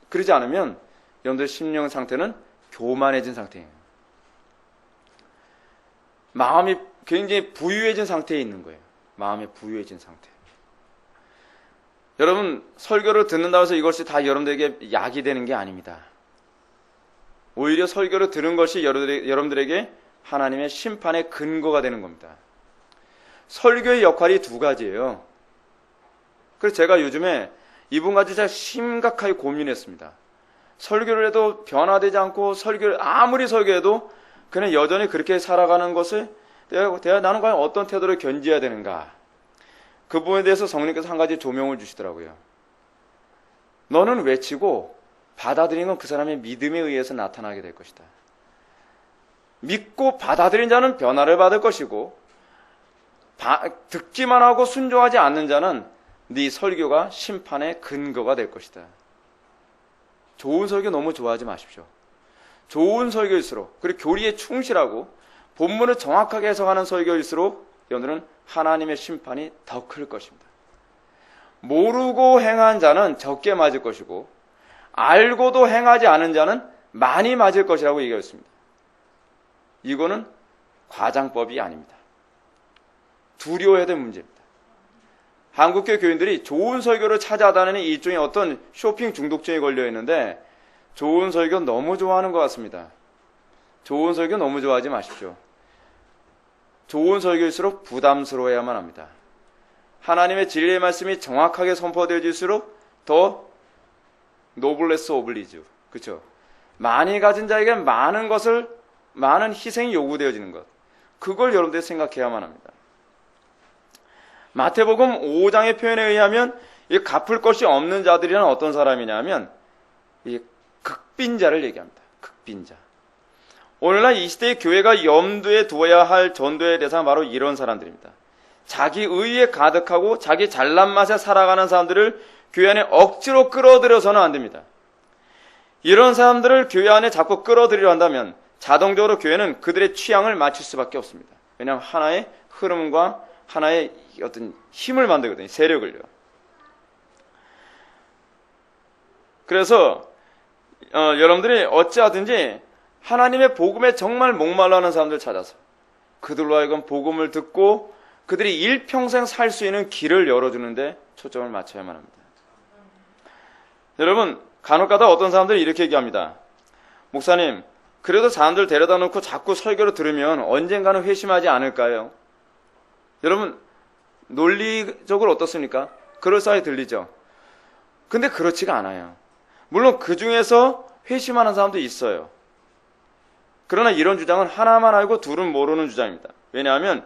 Speaker 1: 그러지 않으면 여러분들 심령 상태는 교만해진 상태예요. 마음이 굉장히 부유해진 상태에 있는 거예요. 마음이 부유해진 상태. 여러분 설교를 듣는다고 해서 이것이 다 여러분들에게 약이 되는 게 아닙니다. 오히려 설교를 들은 것이 여러분들에게 하나님의 심판의 근거가 되는 겁니다. 설교의 역할이 두 가지예요. 그래서 제가 요즘에 이분과 진짜 심각하게 고민했습니다. 설교를 해도 변화되지 않고 아무리 설교해도 그냥 여전히 그렇게 살아가는 것을 나는 과연 어떤 태도를 견지해야 되는가. 그 부분에 대해서 성령께서 한 가지 조명을 주시더라고요. 너는 외치고 받아들이는 건 그 사람의 믿음에 의해서 나타나게 될 것이다. 믿고 받아들인 자는 변화를 받을 것이고 듣기만 하고 순종하지 않는 자는 네 설교가 심판의 근거가 될 것이다. 좋은 설교 너무 좋아하지 마십시오. 좋은 설교일수록 그리고 교리에 충실하고 본문을 정확하게 해석하는 설교일수록 여러분들은 하나님의 심판이 더 클 것입니다. 모르고 행한 자는 적게 맞을 것이고 알고도 행하지 않은 자는 많이 맞을 것이라고 얘기했습니다. 이거는 과장법이 아닙니다. 두려워해야 될 문제입니다. 한국교회 교인들이 좋은 설교를 찾아다니는 일종의 어떤 쇼핑 중독증에 걸려 있는데 좋은 설교 너무 좋아하는 것 같습니다. 좋은 설교 너무 좋아하지 마십시오. 좋은 설교일수록 부담스러워야만 합니다. 하나님의 진리의 말씀이 정확하게 선포되어질수록 더 노블레스 오블리주, 그렇죠? 많이 가진 자에게 많은 희생이 요구되어지는 것, 그걸 여러분들이 생각해야만 합니다. 마태복음 5장의 표현에 의하면 이 갚을 것이 없는 자들이란 어떤 사람이냐면 이 극빈자를 얘기합니다. 극빈자. 오늘날 이 시대의 교회가 염두에 두어야 할 전도의 대상은 바로 이런 사람들입니다. 자기 의에 가득하고 자기 잘난 맛에 살아가는 사람들을 교회 안에 억지로 끌어들여서는 안 됩니다. 이런 사람들을 교회 안에 자꾸 끌어들이려 한다면 자동적으로 교회는 그들의 취향을 맞출 수밖에 없습니다. 왜냐하면 하나의 흐름과 하나의 어떤 힘을 만들거든요. 세력을요. 그래서 여러분들이 어찌하든지 하나님의 복음에 정말 목말라하는 사람들 찾아서 그들로 하여금 복음을 듣고 그들이 일평생 살 수 있는 길을 열어주는데 초점을 맞춰야만 합니다. 여러분, 간혹가다 어떤 사람들이 이렇게 얘기합니다. 목사님, 그래도 사람들 데려다 놓고 자꾸 설교를 들으면 언젠가는 회심하지 않을까요? 여러분, 논리적으로 어떻습니까? 그럴싸하게 들리죠? 근데 그렇지가 않아요. 물론 그 중에서 회심하는 사람도 있어요. 그러나 이런 주장은 하나만 알고 둘은 모르는 주장입니다. 왜냐하면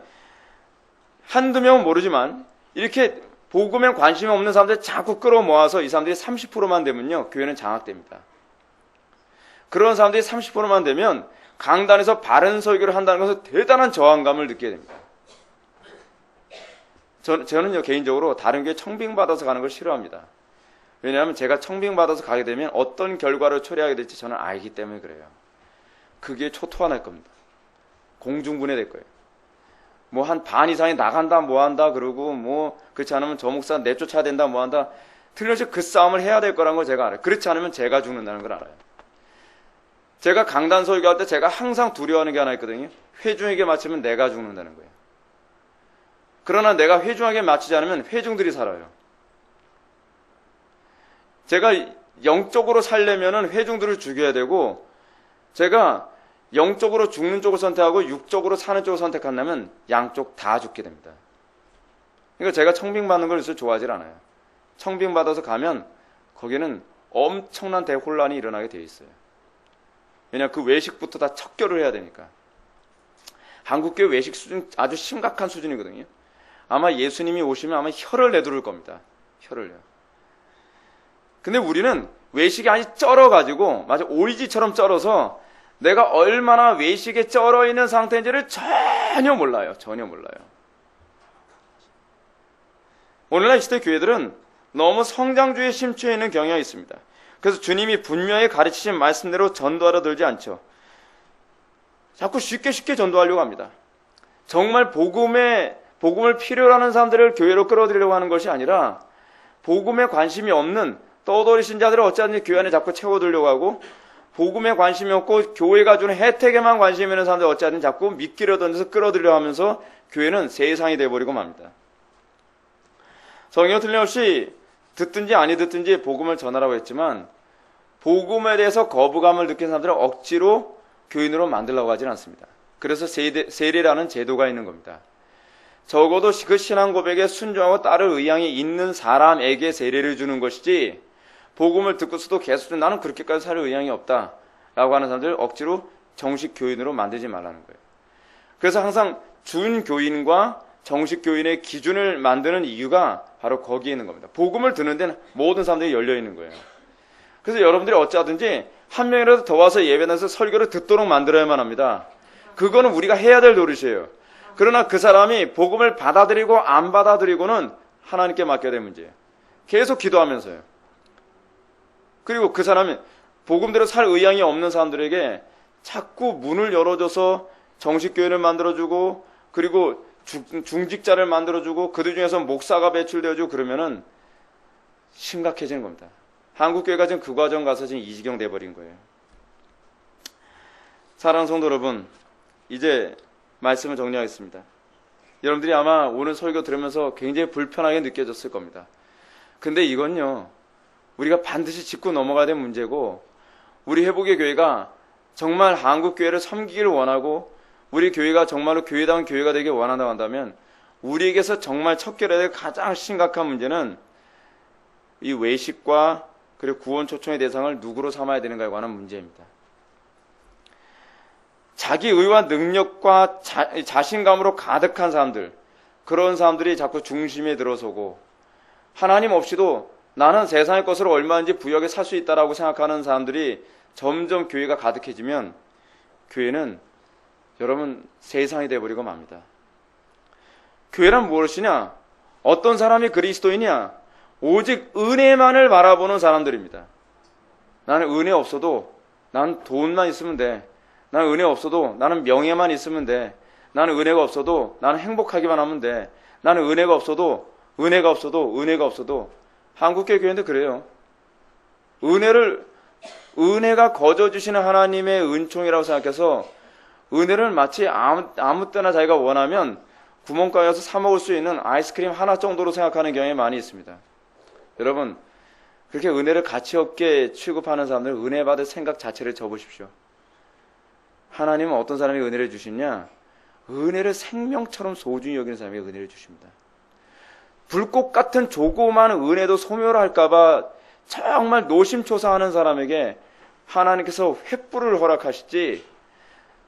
Speaker 1: 한두 명은 모르지만 이렇게 복음에 관심이 없는 사람들 자꾸 끌어모아서 이 사람들이 30%만 되면요, 교회는 장악됩니다. 그런 사람들이 30%만 되면 강단에서 바른 설교를 한다는 것은 대단한 저항감을 느끼게 됩니다. 저는요, 개인적으로 다른 교회 청빙받아서 가는 걸 싫어합니다. 왜냐하면 제가 청빙받아서 가게 되면 어떤 결과를 초래하게 될지 저는 알기 때문에 그래요. 그게 초토화 날 겁니다. 공중분해될 거예요. 뭐 한 반 이상이 나간다 뭐 한다 그러고 뭐 그렇지 않으면 저 목사 내쫓아야 된다 뭐 한다, 틀림없이 그 싸움을 해야 될 거라는 걸 제가 알아요. 그렇지 않으면 제가 죽는다는 걸 알아요. 제가 강단 설교할 때 제가 항상 두려워하는 게 하나 있거든요. 회중에게 맞추면 내가 죽는다는 거예요. 그러나 내가 회중에게 맞추지 않으면 회중들이 살아요. 제가 영적으로 살려면은 회중들을 죽여야 되고, 제가 영적으로 죽는 쪽을 선택하고 육적으로 사는 쪽을 선택한다면 양쪽 다 죽게 됩니다. 그러니까 제가 청빙받는 걸 요새 좋아하지 않아요. 청빙받아서 가면 거기는 엄청난 대혼란이 일어나게 되어 있어요. 왜냐하면 그 외식부터 다 척결을 해야 되니까. 한국교회 외식 수준 아주 심각한 수준이거든요. 아마 예수님이 오시면 아마 혀를 내두를 겁니다. 혀를요. 근데 우리는 외식이 아주 쩔어가지고 마치 오이지처럼 쩔어서 내가 얼마나 외식에 쩔어 있는 상태인지를 전혀 몰라요. 전혀 몰라요. 오늘날 이 시대 교회들은 너무 성장주의에 심취해 있는 경향이 있습니다. 그래서 주님이 분명히 가르치신 말씀대로 전도하려 들지 않죠. 자꾸 쉽게 전도하려고 합니다. 정말 복음을 필요로 하는 사람들을 교회로 끌어들이려고 하는 것이 아니라 복음에 관심이 없는 떠돌이 신자들을 어찌하든지 교회 안에 자꾸 채워들려고 하고, 복음에 관심이 없고 교회가 주는 혜택에만 관심이 있는 사람들 어찌하든지 자꾸 미끼를 던져서 끌어들려 하면서 교회는 세상이 돼버리고 맙니다. 성경은 틀림없이 듣든지 아니 듣든지 복음을 전하라고 했지만 복음에 대해서 거부감을 느낀 사람들을 억지로 교인으로 만들려고 하진 않습니다. 그래서 세례라는 제도가 있는 겁니다. 적어도 그 신앙 고백에 순종하고 따를 의향이 있는 사람에게 세례를 주는 것이지, 복음을 듣고서도 계속 나는 그렇게까지 살 의향이 없다 라고 하는 사람들을 억지로 정식 교인으로 만들지 말라는 거예요. 그래서 항상 준교인과 정식 교인의 기준을 만드는 이유가 바로 거기에 있는 겁니다. 복음을 듣는 데는 모든 사람들이 열려 있는 거예요. 그래서 여러분들이 어찌하든지 한 명이라도 더 와서 예배당에서 설교를 듣도록 만들어야만 합니다. 그거는 우리가 해야 될 노릇이에요. 그러나 그 사람이 복음을 받아들이고 안 받아들이고는 하나님께 맡겨야 될 문제예요. 계속 기도하면서요. 그리고 그 사람이 복음대로 살 의향이 없는 사람들에게 자꾸 문을 열어줘서 정식 교회를 만들어주고, 그리고 중직자를 만들어주고, 그들 중에서 목사가 배출되어주고 그러면은 심각해지는 겁니다. 한국교회가 지금 그 과정 가서 지금 이 지경 돼버린 거예요. 사랑하는 성도 여러분, 이제 말씀을 정리하겠습니다. 여러분들이 아마 오늘 설교 들으면서 굉장히 불편하게 느껴졌을 겁니다. 근데 이건요, 우리가 반드시 짚고 넘어가야 될 문제고, 우리 회복의 교회가 정말 한국교회를 섬기기를 원하고, 우리 교회가 정말로 교회다운 교회가 되길 원한다고 한다면, 우리에게서 정말 척결해야 될 가장 심각한 문제는 이 외식과 그리고 구원 초청의 대상을 누구로 삼아야 되는가에 관한 문제입니다. 자기 의와 능력과 자신감으로 가득한 사람들, 그런 사람들이 자꾸 중심에 들어서고, 하나님 없이도 나는 세상의 것으로 얼마든지 부유하게 살 수 있다라고 생각하는 사람들이 점점 교회가 가득해지면 교회는 여러분 세상이 되어버리고 맙니다. 교회란 무엇이냐? 어떤 사람이 그리스도이냐? 오직 은혜만을 바라보는 사람들입니다. 나는 은혜 없어도 나는 돈만 있으면 돼. 나는 은혜 없어도 나는 명예만 있으면 돼. 나는 은혜가 없어도 나는 행복하기만 하면 돼. 나는 은혜가 없어도 한국교회 교회인데 그래요. 은혜가 거저 주시는 하나님의 은총이라고 생각해서 은혜를 마치 아무 때나 자기가 원하면 구멍가게 가서 사 먹을 수 있는 아이스크림 하나 정도로 생각하는 경향이 많이 있습니다. 여러분, 그렇게 은혜를 가치 없게 취급하는 사람들 은혜 받을 생각 자체를 접으십시오. 하나님은 어떤 사람이 은혜를 주시냐? 은혜를 생명처럼 소중히 여기는 사람에게 은혜를 주십니다. 불꽃 같은 조그마한 은혜도 소멸할까봐 정말 노심초사하는 사람에게 하나님께서 횃불을 허락하시지,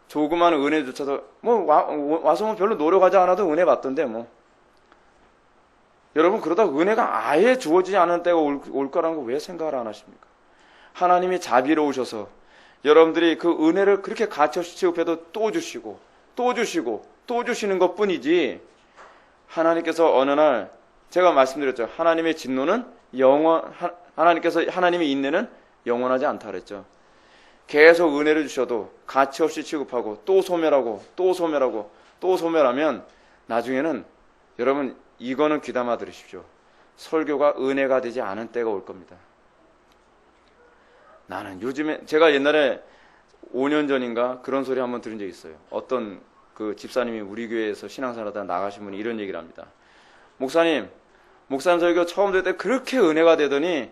Speaker 1: 조그마한 은혜조차도 와서 별로 노력하지 않아도 은혜 받던데 여러분, 그러다 은혜가 아예 주어지지 않은 때가 올 거라는 거 왜 생각을 안 하십니까? 하나님이 자비로우셔서 여러분들이 그 은혜를 그렇게 가치없이 취급해도 또 주시고 또 주시고 또 주시는 것뿐이지, 하나님께서 어느 날 제가 말씀드렸죠. 하나님의 진노는 하나님의 인내는 영원하지 않다 그랬죠. 계속 은혜를 주셔도 가치없이 취급하고 또 소멸하고 또 소멸하고 또 소멸하면 나중에는 여러분 이거는 귀담아 들으십시오. 설교가 은혜가 되지 않은 때가 올 겁니다. 나는 요즘에, 제가 옛날에 5년 전인가 그런 소리 한번 들은 적이 있어요. 어떤 그 집사님이 우리 교회에서 신앙생활하다 나가신 분이 이런 얘기를 합니다. 목사님 설교 처음 들을 때 그렇게 은혜가 되더니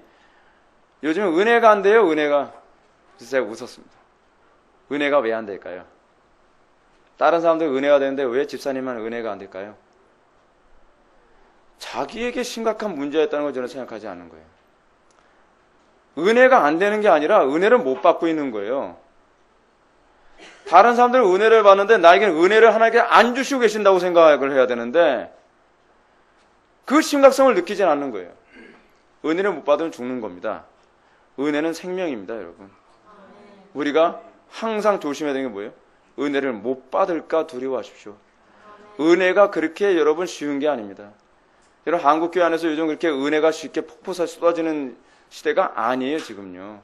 Speaker 1: 요즘 은혜가 안 돼요, 은혜가. 그래서 제가 웃었습니다. 은혜가 왜 안 될까요? 다른 사람들 은혜가 되는데 왜 집사님만 은혜가 안 될까요? 자기에게 심각한 문제가 있다는 걸 저는 생각하지 않는 거예요. 은혜가 안 되는 게 아니라 은혜를 못 받고 있는 거예요. 다른 사람들은 은혜를 받는데 나에게는 은혜를 하나님께 안 주시고 계신다고 생각을 해야 되는데 그 심각성을 느끼진 않는 거예요. 은혜를 못 받으면 죽는 겁니다. 은혜는 생명입니다, 여러분. 우리가 항상 조심해야 되는 게 뭐예요? 은혜를 못 받을까 두려워하십시오. 은혜가 그렇게 여러분 쉬운 게 아닙니다. 여러분, 한국교회 안에서 요즘 그렇게 은혜가 쉽게 폭포사 쏟아지는 시대가 아니에요, 지금요.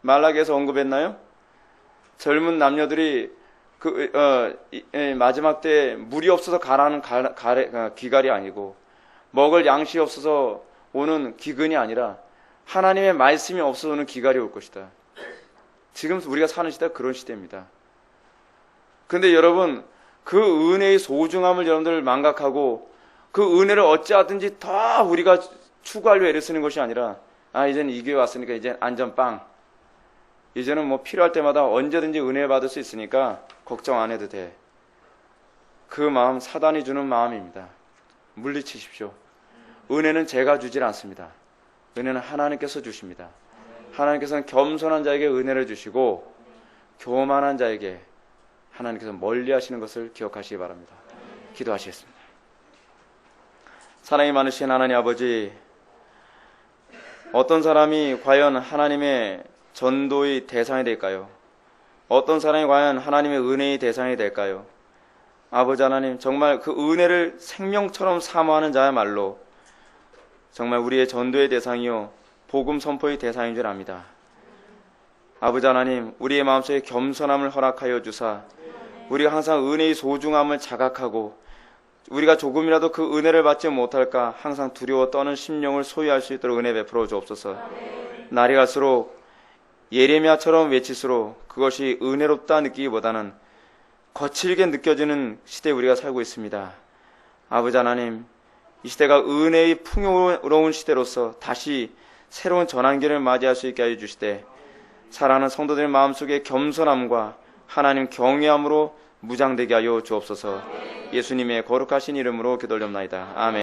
Speaker 1: 말라기에서 언급했나요? 젊은 남녀들이 마지막 때 물이 없어서 가라는 기갈이 아니고, 먹을 양식이 없어서 오는 기근이 아니라 하나님의 말씀이 없어서 오는 기갈이 올 것이다. 지금 우리가 사는 시대가 그런 시대입니다. 근데 여러분, 그 은혜의 소중함을 여러분들 망각하고 그 은혜를 어찌하든지 더 우리가 추구하려고 애를 쓰는 것이 아니라, 이제는 이 교회 왔으니까 이제 안전빵, 이제는 뭐 필요할 때마다 언제든지 은혜 받을 수 있으니까 걱정 안 해도 돼. 그 마음 사단이 주는 마음입니다. 물리치십시오. 은혜는 제가 주질 않습니다. 은혜는 하나님께서 주십니다. 하나님께서는 겸손한 자에게 은혜를 주시고 교만한 자에게 하나님께서 멀리 하시는 것을 기억하시기 바랍니다. 기도하시겠습니다. 사랑이 많으신 하나님 아버지, 어떤 사람이 과연 하나님의 전도의 대상이 될까요? 어떤 사람이 과연 하나님의 은혜의 대상이 될까요? 아버지 하나님, 정말 그 은혜를 생명처럼 사모하는 자야말로 정말 우리의 전도의 대상이요 복음 선포의 대상인 줄 압니다. 아버지 하나님, 우리의 마음속에 겸손함을 허락하여 주사 우리가 항상 은혜의 소중함을 자각하고 우리가 조금이라도 그 은혜를 받지 못할까 항상 두려워 떠는 심령을 소유할 수 있도록 은혜 베풀어 주옵소서. 날이 갈수록 예레미야처럼 외칠수록 그것이 은혜롭다 느끼기보다는 거칠게 느껴지는 시대에 우리가 살고 있습니다. 아버지 하나님, 이 시대가 은혜의 풍요로운 시대로서 다시 새로운 전환기를 맞이할 수 있게 해주시되 사랑하는 성도들 마음속에 겸손함과 하나님 경외함으로 무장되게 하여 주옵소서. 예수님의 거룩하신 이름으로 기도드립나이다. 아멘.